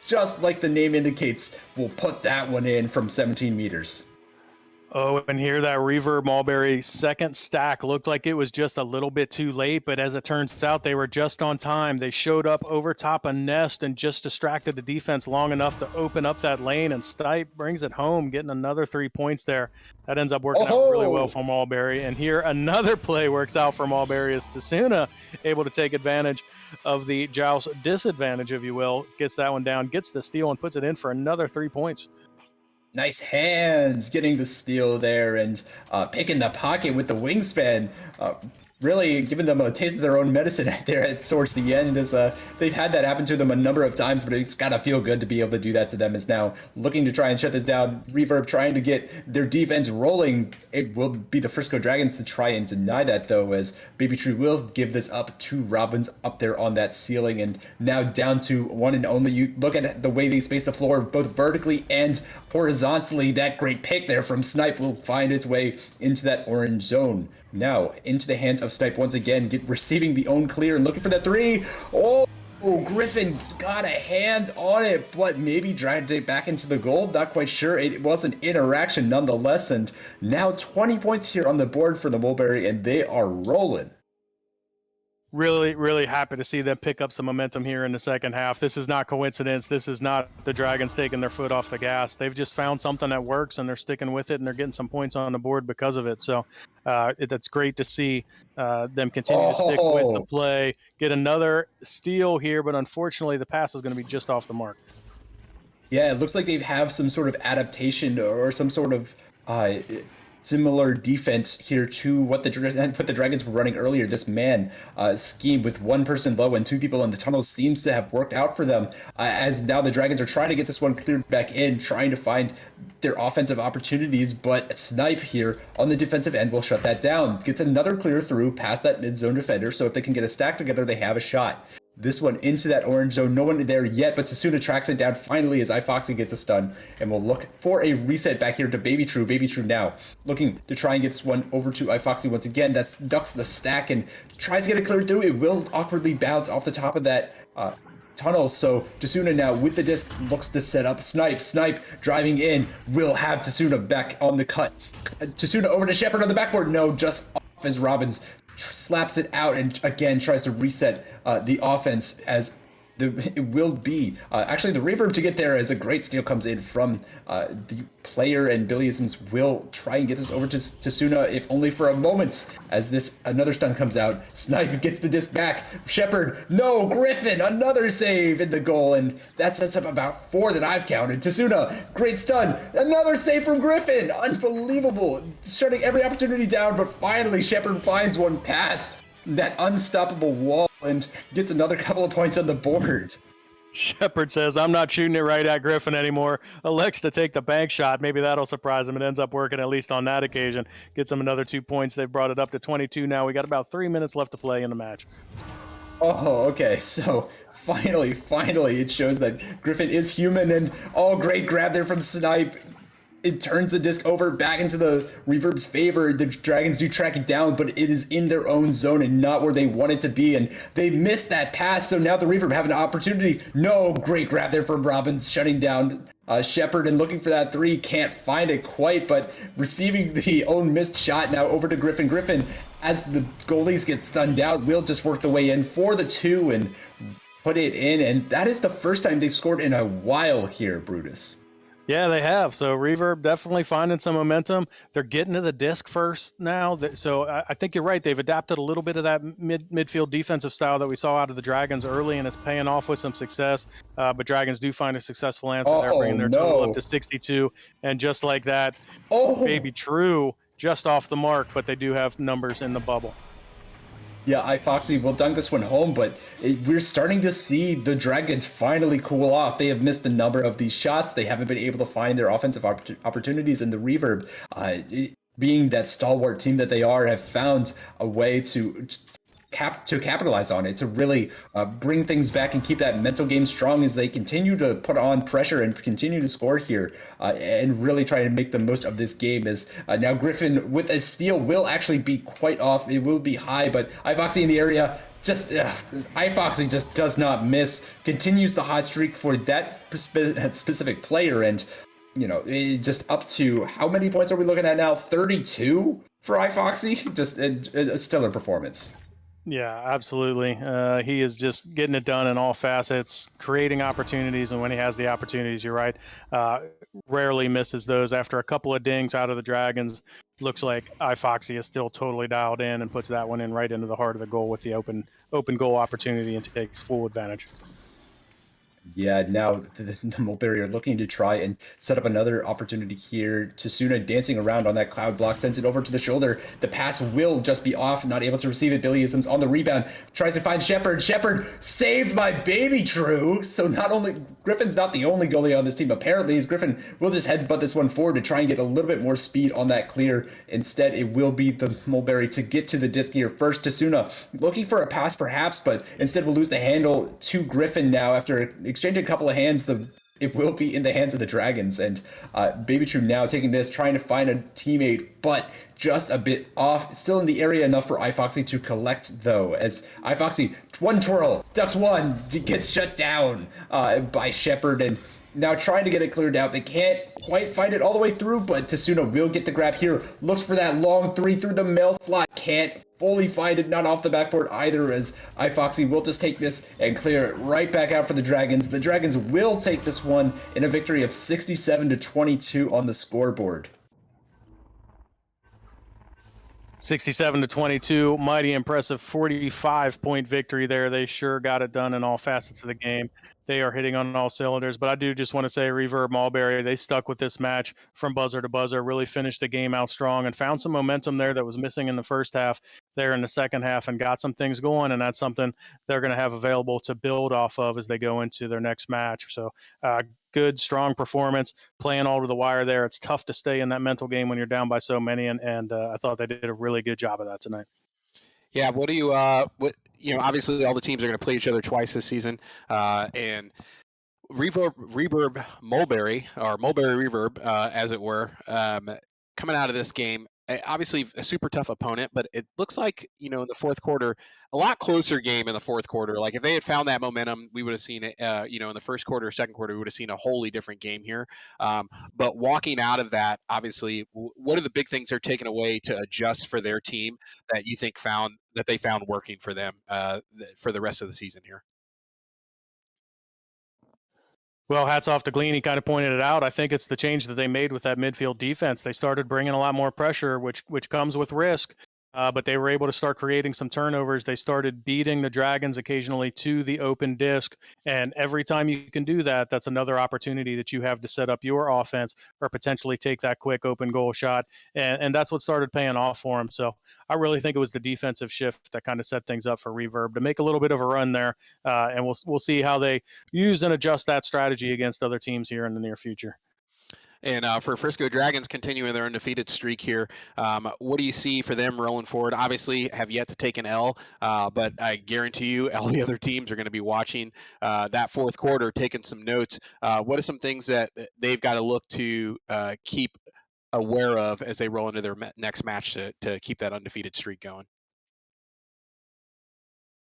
just like the name indicates, will put that one in from 17 meters. Oh, and here that Reverb Mulberry second stack looked like it was just a little bit too late, but as it turns out, they were just on time. They showed up over top a nest and just distracted the defense long enough to open up that lane, and Stipe brings it home, getting another 3 points there. That ends up working out really well for Mulberry. And here another play works out for Mulberry as Tasuna able to take advantage of the Joust disadvantage, if you will, gets that one down, gets the steal, and puts it in for another 3 points. Nice hands getting the steal there, and picking the pocket with the wingspan. Really giving them a taste of their own medicine there towards the end, as they've had that happen to them a number of times, but it's got to feel good to be able to do that to them. Is now looking to try and shut this down. Reverb trying to get their defense rolling. It will be the Frisco Dragons to try and deny that, though, as Baby Tree will give this up to Robbins up there on that ceiling, and now down to one and only. You look at the way they space the floor both vertically and horizontally. That great pick there from Snipe will find its way into that orange zone. Now into the hands of Snipe once again, receiving the own clear and looking for the 3. Oh, Griffin got a hand on it, but maybe dragged it back into the goal. Not quite sure. It was an interaction nonetheless, and now 20 points here on the board for the Mulberry, and they are rolling. Really, really happy to see them pick up some momentum here in the second half. This is not coincidence. This is not the Dragons taking their foot off the gas. They've just found something that works, and they're sticking with it, and they're getting some points on the board because of it. So that's great to see them continue to stick with the play, get another steal here, but unfortunately the pass is going to be just off the mark. Yeah, it looks like they have some sort of adaptation or some sort of similar defense here to what the Dragons were running earlier. This man scheme with one person low and 2 people in the tunnel seems to have worked out for them, as now the Dragons are trying to get this one cleared back in, trying to find their offensive opportunities, but Snipe here on the defensive end will shut that down. Gets another clear through past that mid-zone defender, so if they can get a stack together, they have a shot. This one into that orange zone. No one there yet, but Tasuna tracks it down finally as iFoxy gets a stun, and we'll look for a reset back here to Baby True. Baby True now looking to try and get this one over to iFoxy once again. That ducks the stack and tries to get it cleared through. It will awkwardly bounce off the top of that tunnel. So Tasuna now with the disc looks to set up Snipe driving in. Will have Tasuna back on the cut. Tasuna over to Shepard on the backboard. No, just off as Robbins slaps it out and again tries to reset the offense, as it will be actually the reverb to get there as a great steal comes in from the player, and Billyisms will try and get this over to Tasuna, if only for a moment, as this another stun comes out. Snipe gets the disc back. Shepard, no, Griffin, another save in the goal, and that sets up about 4 that I've counted. Tasuna, great stun, another save from Griffin, unbelievable, shutting every opportunity down, but finally Shepard finds one past that unstoppable wall and gets another couple of points on the board. Shepard says, I'm not shooting it right at Griffin anymore. Elects to take the bank shot. Maybe that'll surprise him. It ends up working, at least on that occasion. Gets him another 2 points. They've brought it up to 22 now. We got about 3 minutes left to play in the match. Oh, okay. So finally, it shows that Griffin is human, and great grab there from Snipe. It turns the disc over back into the Reverb's favor. The Dragons do track it down, but it is in their own zone and not where they want it to be, and they missed that pass, so now the Reverb have an opportunity. No, great grab there from Robbins, shutting down Shepard and looking for that three, can't find it quite, but receiving the own missed shot now over to Griffin. Griffin, as the goalies get stunned out, will just work the way in for the two and put it in. And that is the first time they've scored in a while here, Brutus. Yeah, they have. So Reverb definitely finding some momentum. They're getting to the disc first now. So I think you're right. They've adapted a little bit of that midfield defensive style that we saw out of the Dragons early, and it's paying off with some success. But Dragons do find a successful answer there, bringing their total up to 62. And just like that, Baby True just off the mark, but they do have numbers in the bubble. Yeah, iFoxy will dunk this one home, but we're starting to see the Dragons finally cool off. They have missed a number of these shots. They haven't been able to find their offensive opportunities, and the Reverb, being that stalwart team that they are, have found a way to capitalize on it, to really bring things back and keep that mental game strong as they continue to put on pressure and continue to score here, and really try to make the most of this game. As now Griffin with a steal will actually be quite off. It will be high, but iFoxy in the area. Just iFoxy just does not miss. Continues the hot streak for that specific player, and just up to how many points are we looking at now? 32 for iFoxy. Just a stellar performance. Yeah, absolutely. He is just getting it done in all facets, creating opportunities, and when he has the opportunities, you're right, rarely misses those. After a couple of dings out of the Dragons, looks like iFoxy is still totally dialed in and puts that one in right into the heart of the goal with the open goal opportunity and takes full advantage. Yeah, now the Mulberry are looking to try and set up another opportunity here. Tasuna dancing around on that cloud block, sends it over to the shoulder. The pass will just be off, not able to receive it. Billy Isms on the rebound, tries to find Shepard. Shepard saved by Baby True. So not only, Griffin's not the only goalie on this team, apparently, as Griffin will just headbutt this one forward to try and get a little bit more speed on that clear. Instead, it will be the Mulberry to get to the disc here first. Tasuna looking for a pass perhaps, but instead will lose the handle to Griffin now after exchanging a couple of hands. It will be in the hands of the Dragons, and Baby True now taking this, trying to find a teammate, but just a bit off. Still in the area enough for iFoxy to collect, though, as iFoxy, one twirl, ducks one, gets shut down by Shepard, and now trying to get it cleared out. They can't quite find it all the way through, but Tasuna will get the grab here. Looks for that long three through the mail slot. Can't fully find it, not off the backboard either, as iFoxy will just take this and clear it right back out for the Dragons. The Dragons will take this one in a victory of 67-22 on the scoreboard. 67-22, mighty impressive 45-point victory there. They sure got it done in all facets of the game. They are hitting on all cylinders, but I do just want to say Reverb Mulberry, they stuck with this match from buzzer to buzzer, really finished the game out strong and found some momentum there that was missing in the first half there in the second half and got some things going, and that's something they're going to have available to build off of as they go into their next match. So good, strong performance, playing all to the wire there. It's tough to stay in that mental game when you're down by so many, and I thought they did a really good job of that tonight. Yeah, what do you obviously all the teams are going to play each other twice this season, and Reverb Mulberry, or Mulberry Reverb, as it were, coming out of this game, obviously a super tough opponent, but it looks like, in the fourth quarter, a lot closer game in the fourth quarter. Like if they had found that momentum, we would have seen it, in the first quarter or second quarter, we would have seen a wholly different game here. But walking out of that, obviously, what are the big things they're taking away to adjust for their team that you think they found working for them for the rest of the season here? Well, hats off to Glean. He kind of pointed it out. I think it's the change that they made with that midfield defense. They started bringing a lot more pressure, which comes with risk. But they were able to start creating some turnovers. They started beating the Dragons occasionally to the open disc. And every time you can do that, that's another opportunity that you have to set up your offense or potentially take that quick open goal shot. And that's what started paying off for them. So I really think it was the defensive shift that kind of set things up for Reverb to make a little bit of a run there. And we'll see how they use and adjust that strategy against other teams here in the near future. And for Frisco Dragons continuing their undefeated streak here, what do you see for them rolling forward? Obviously, have yet to take an L, but I guarantee you all the other teams are going to be watching that fourth quarter, taking some notes. What are some things that they've got to look to keep aware of as they roll into their next match to keep that undefeated streak going?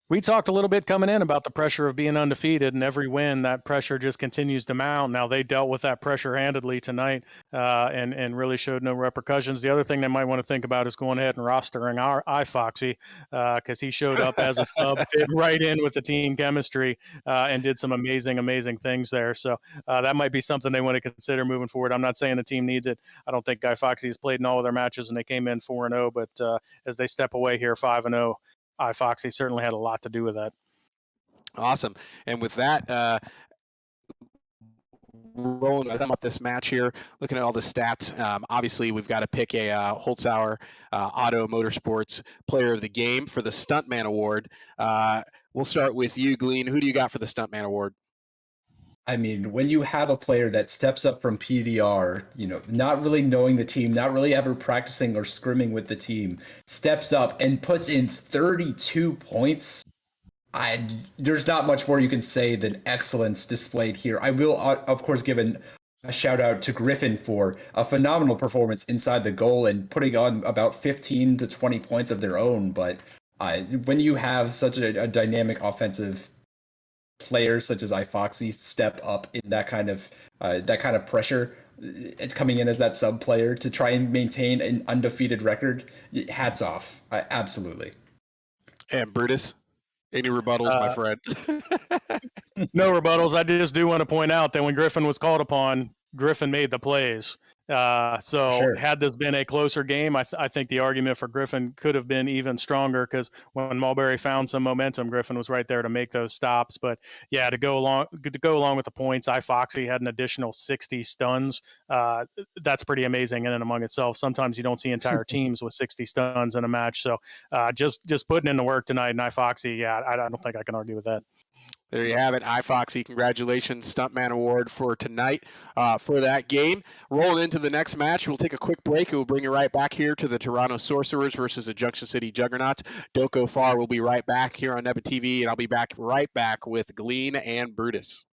We talked a little bit coming in about the pressure of being undefeated, and every win, that pressure just continues to mount. Now they dealt with that pressure handedly tonight, and really showed no repercussions. The other thing they might want to think about is going ahead and rostering our iFoxy, because he showed up as a sub, fit right in with the team chemistry, and did some amazing things there. So that might be something they want to consider moving forward. I'm not saying the team needs it. I don't think Guy Foxy has played in all of their matches, and they came in 4-0. But as they step away here 5-0. Foxy certainly had a lot to do with that. Awesome. And with that, rolling up this match here, looking at all the stats. Obviously, we've got to pick a Holzhauer Auto Motorsports Player of the Game for the Stuntman Award. We'll start with you, Glean. Who do you got for the Stuntman Award? I mean, when you have a player that steps up from PDR, not really knowing the team, not really ever practicing or scrimming with the team, steps up and puts in 32 points, there's not much more you can say than excellence displayed here. I will, of course, give a shout out to Griffin for a phenomenal performance inside the goal and putting on about 15 to 20 points of their own. But when you have such a dynamic offensive players such as iFoxy step up in that kind of pressure, it's coming in as that sub player to try and maintain an undefeated record. Hats off, absolutely. And Brutus, any rebuttals, my friend? No rebuttals. I just do want to point out that when Griffin was called upon, Griffin made the plays. So Sure. had this been a closer game, I think the argument for Griffin could have been even stronger, because when Mulberry found some momentum, Griffin was right there to make those stops. But yeah, to go along with the points, iFoxy had an additional 60 stuns. That's pretty amazing in and among itself. Sometimes you don't see entire teams with 60 stuns in a match. So just putting in the work tonight, and iFoxy, yeah, I don't think I can argue with that. There you have it, iFoxy. Congratulations, Stuntman Award for tonight for that game. Rolling into the next match, we'll take a quick break. We'll bring you right back here to the Toronto Sorcerers versus the Junction City Juggernauts. Don't go far. We'll be right back here on NEPA TV, and I'll be right back with Glean and Brutus.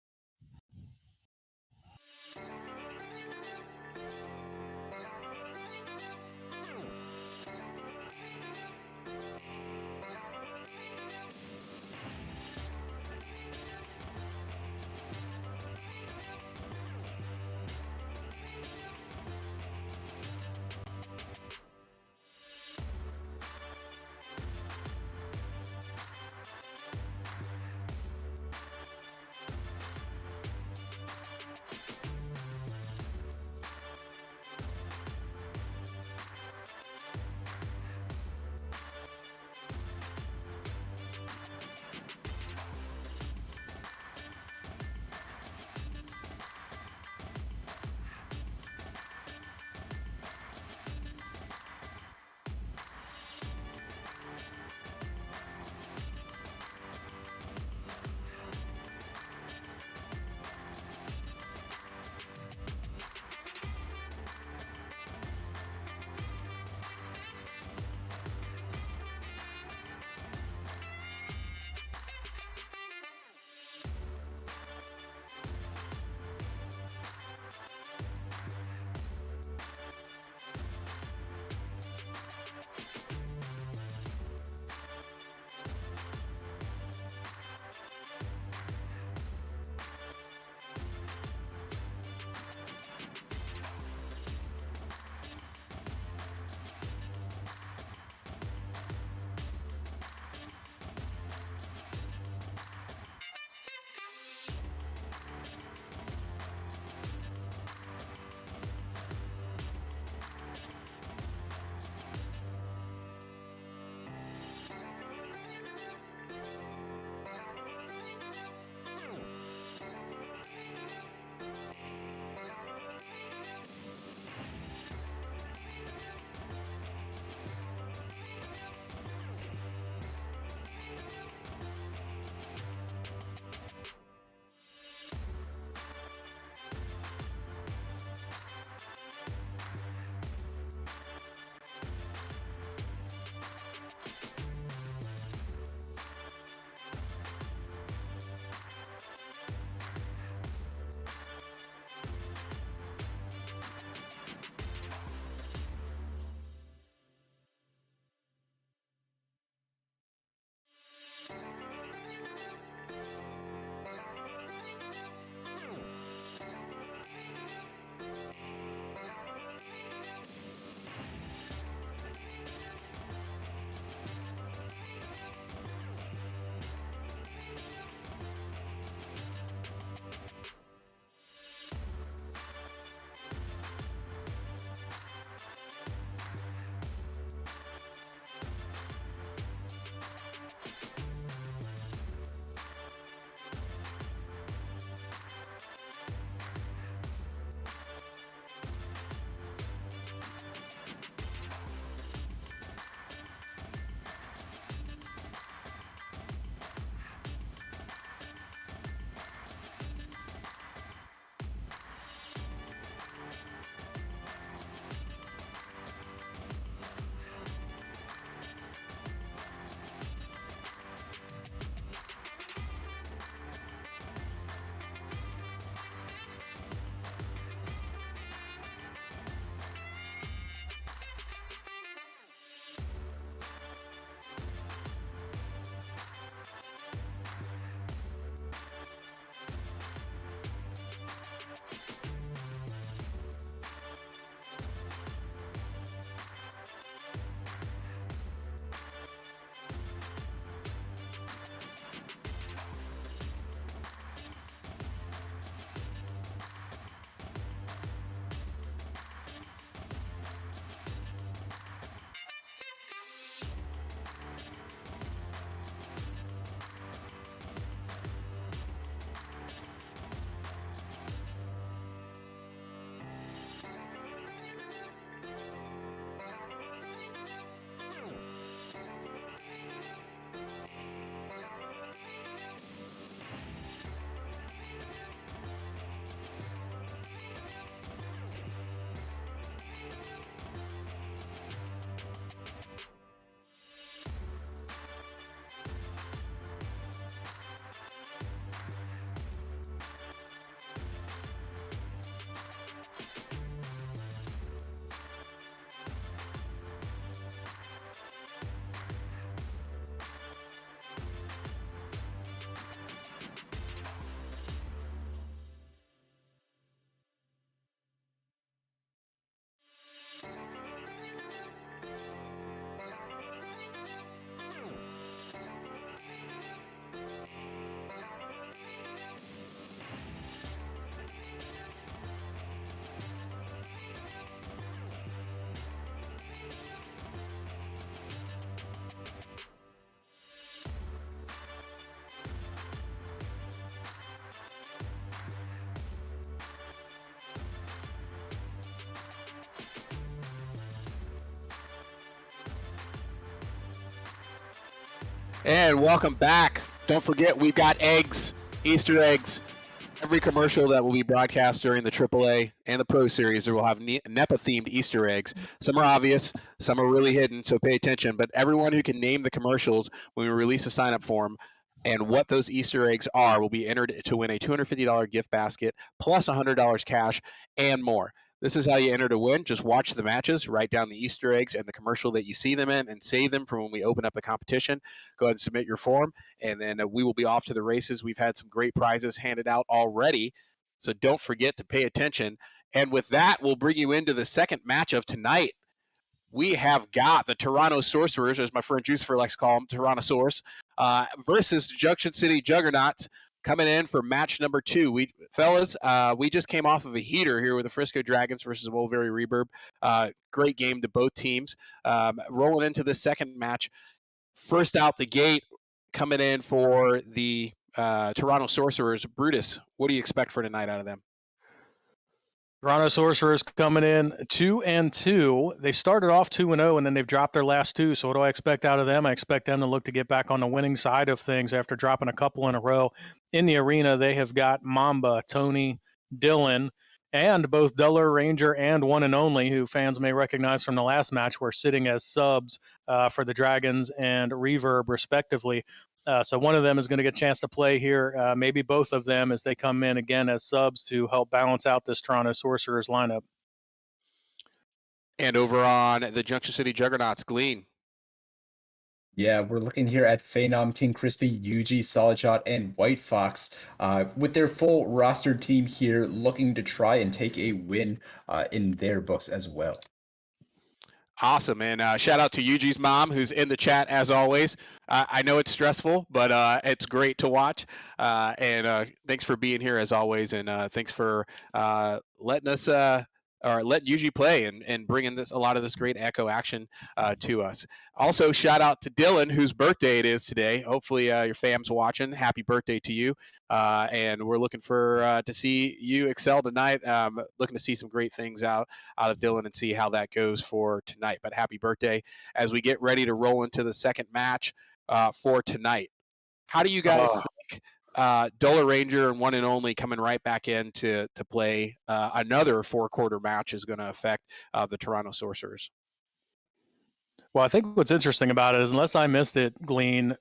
And welcome back. Don't forget, we've got eggs, Easter eggs. Every commercial that will be broadcast during the AAA and the Pro Series, there will have NEPA-themed Easter eggs. Some are obvious, some are really hidden, so pay attention. But everyone who can name the commercials when we release a sign-up form and what those Easter eggs are will be entered to win a $250 gift basket plus $100 cash and more. This is how you enter to win. Just watch the matches, write down the Easter eggs and the commercial that you see them in, and save them for when we open up the competition. Go ahead and submit your form, and then we will be off to the races. We've had some great prizes handed out already, so don't forget to pay attention. And with that, we'll bring you into the second match of tonight. We have got the Toronto Sorcerers, as my friend Juicer likes to call them, Tyrannosaurus, versus Junction City Juggernauts, coming in for match number 2. We just came off of a heater here with the Frisco Dragons versus Wolverine Reverb. Great game to both teams. Rolling into the second match, first out the gate, coming in for the Toronto Sorcerers. Brutus, what do you expect for tonight out of them? Toronto Sorcerers coming in 2-2. They started off 2-0, and then they've dropped their last two. So what do I expect out of them? I expect them to look to get back on the winning side of things after dropping a couple in a row. In the arena, they have got Mamba, Tony, Dylan, and both Duller Ranger and One and Only, who fans may recognize from the last match, were sitting as subs for the Dragons and Reverb, respectively. So one of them is going to get a chance to play here, maybe both of them as they come in again as subs to help balance out this Toronto Sorcerers lineup. And over on the Junction City Juggernauts, Glean. Yeah, we're looking here at Phenom, King Crispy, UG, Solid Shot, and White Fox with their full roster team here looking to try and take a win in their books as well. Awesome, and shout out to Yuji's mom, who's in the chat as always. I know it's stressful, but it's great to watch. And thanks for being here as always, and thanks for letting us or let Yuji play and bringing a lot of this great Echo action to us. Also, shout out to Dylan, whose birthday it is today. Hopefully, your fam's watching. Happy birthday to you! And we're looking for to see you excel tonight. Looking to see some great things out of Dylan and see how that goes for tonight. But happy birthday as we get ready to roll into the second match for tonight. How do you guys think Duller Ranger and One and Only coming right back in to play another 4-quarter match is going to affect the Toronto Sorcerers? Well, I think what's interesting about it is, unless I missed it, Glean,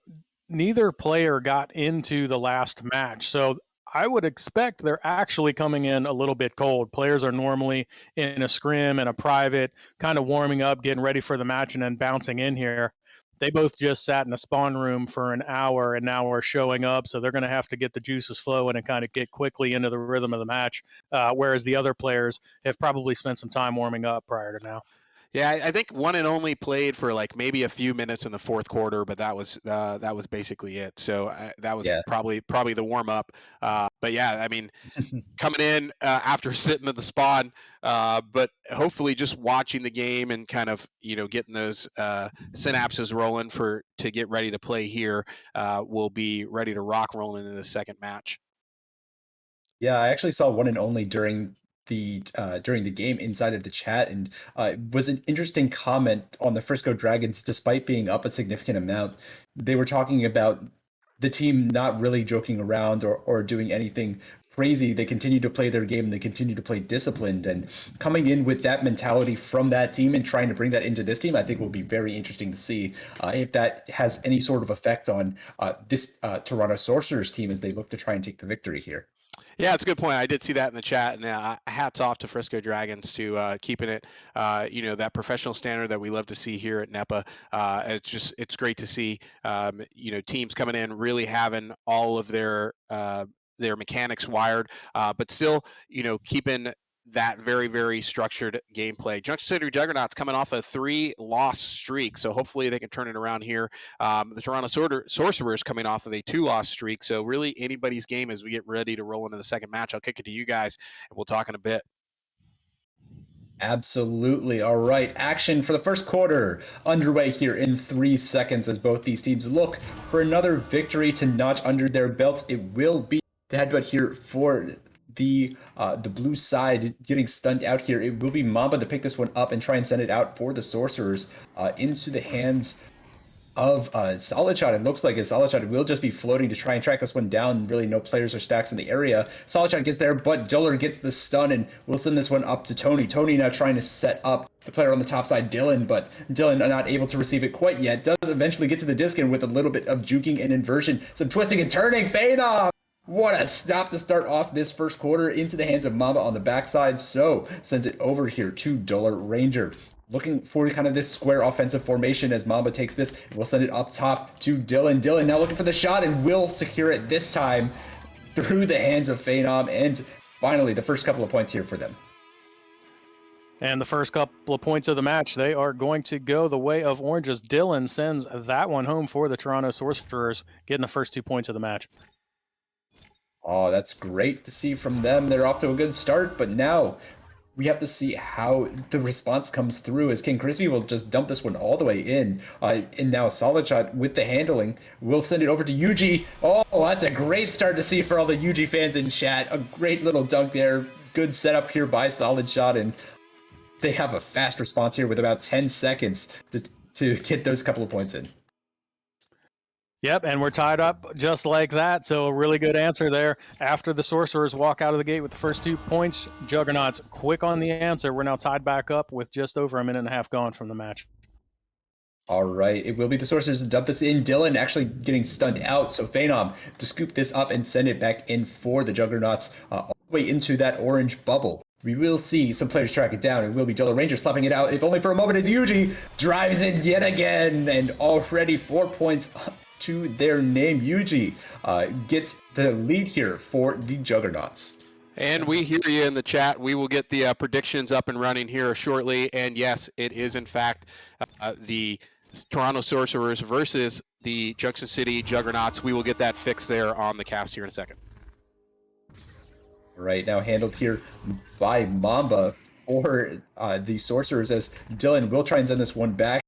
neither player got into the last match. So I would expect they're actually coming in a little bit cold. Players are normally in a scrim and a private, kind of warming up, getting ready for the match, and then bouncing in here. They both just sat in a spawn room for an hour and now are showing up. So they're going to have to get the juices flowing and kind of get quickly into the rhythm of the match. Whereas the other players have probably spent some time warming up prior to now. Yeah, I think One and Only played for like maybe a few minutes in the fourth quarter, but that was basically it. So that was probably the warm up. But yeah, I mean, coming in after sitting at the spawn, but hopefully just watching the game and kind of getting those synapses rolling to get ready to play here. We'll be ready to rock rolling into the second match. Yeah, I actually saw One and Only during the game inside of the chat, and it was an interesting comment on the Frisco Dragons. Despite being up a significant amount, they were talking about the team not really joking around or doing anything crazy. They continue to play their game and they continue to play disciplined, and coming in with that mentality from that team and trying to bring that into this team, I think will be very interesting to see if that has any sort of effect on this Toronto Sorcerers team as they look to try and take the victory here. Yeah, it's a good point. I did see that in the chat, and hats off to Frisco Dragons to keeping it, that professional standard that we love to see here at NEPA. It's great to see, teams coming in really having all of their mechanics wired, but still, keeping that very, very structured gameplay. Junction City Juggernauts coming off a 3-loss streak, so hopefully they can turn it around here. The Toronto Sorcerers coming off of a 2-loss streak, so really anybody's game as we get ready to roll into the second match. I'll kick it to you guys, and we'll talk in a bit. Absolutely. All right. Action for the first quarter underway here in 3 seconds as both these teams look for another victory to notch under their belts. It will be the headbutt here for the blue side getting stunned out here. It will be Mamba to pick this one up and try and send it out for the Sorcerers into the hands of Solid Shot. It looks like a Solid Shot will just be floating to try and track this one down. Really no players or stacks in the area. Solid Shot gets there, but Diller gets the stun, and we'll send this one up to Tony. Tony now trying to set up the player on the top side, Dylan, but Dylan not able to receive it quite yet. Does eventually get to the disc, and with a little bit of juking and inversion, some twisting and turning, Phenom! What a stop to start off this first quarter into the hands of Mamba on the backside. So sends it over here to Duller Ranger. Looking for kind of this square offensive formation as Mamba takes this. We'll send it up top to Dylan. Dylan now looking for the shot and will secure it this time through the hands of Phenom. And finally, the first couple of points here for them. And the first couple of points of the match, they are going to go the way of Oranges. Dylan sends that one home for the Toronto Sorcerers, getting the first 2 points of the match. Oh, that's great to see from them. They're off to a good start, but now we have to see how the response comes through as King Crispy will just dump this one all the way in. And now Solid Shot with the handling. We'll send it over to Yuji. Oh, that's a great start to see for all the Yuji fans in chat. A great little dunk there. Good setup here by Solid Shot, and they have a fast response here with about 10 seconds to get those couple of points in. Yep, and we're tied up just like that. So a really good answer there. After the Sorcerers walk out of the gate with the first 2 points, Juggernauts quick on the answer. We're now tied back up with just over a minute and a half gone from the match. All right, it will be the Sorcerers to dump this in. Dylan actually getting stunned out, so Phenom to scoop this up and send it back in for the Juggernauts all the way into that orange bubble. We will see some players track it down. It will be Dilla Ranger slapping it out, if only for a moment, as Yuji drives in yet again, and already 4 points to their name. Yuji gets the lead here for the Juggernauts. And we hear you in the chat. We will get the predictions up and running here shortly. And yes, it is in fact the Toronto Sorcerers versus the Junction City Juggernauts. We will get that fixed there on the cast here in a second. Right now handled here by Mamba for the Sorcerers, as Dylan will try and send this one back.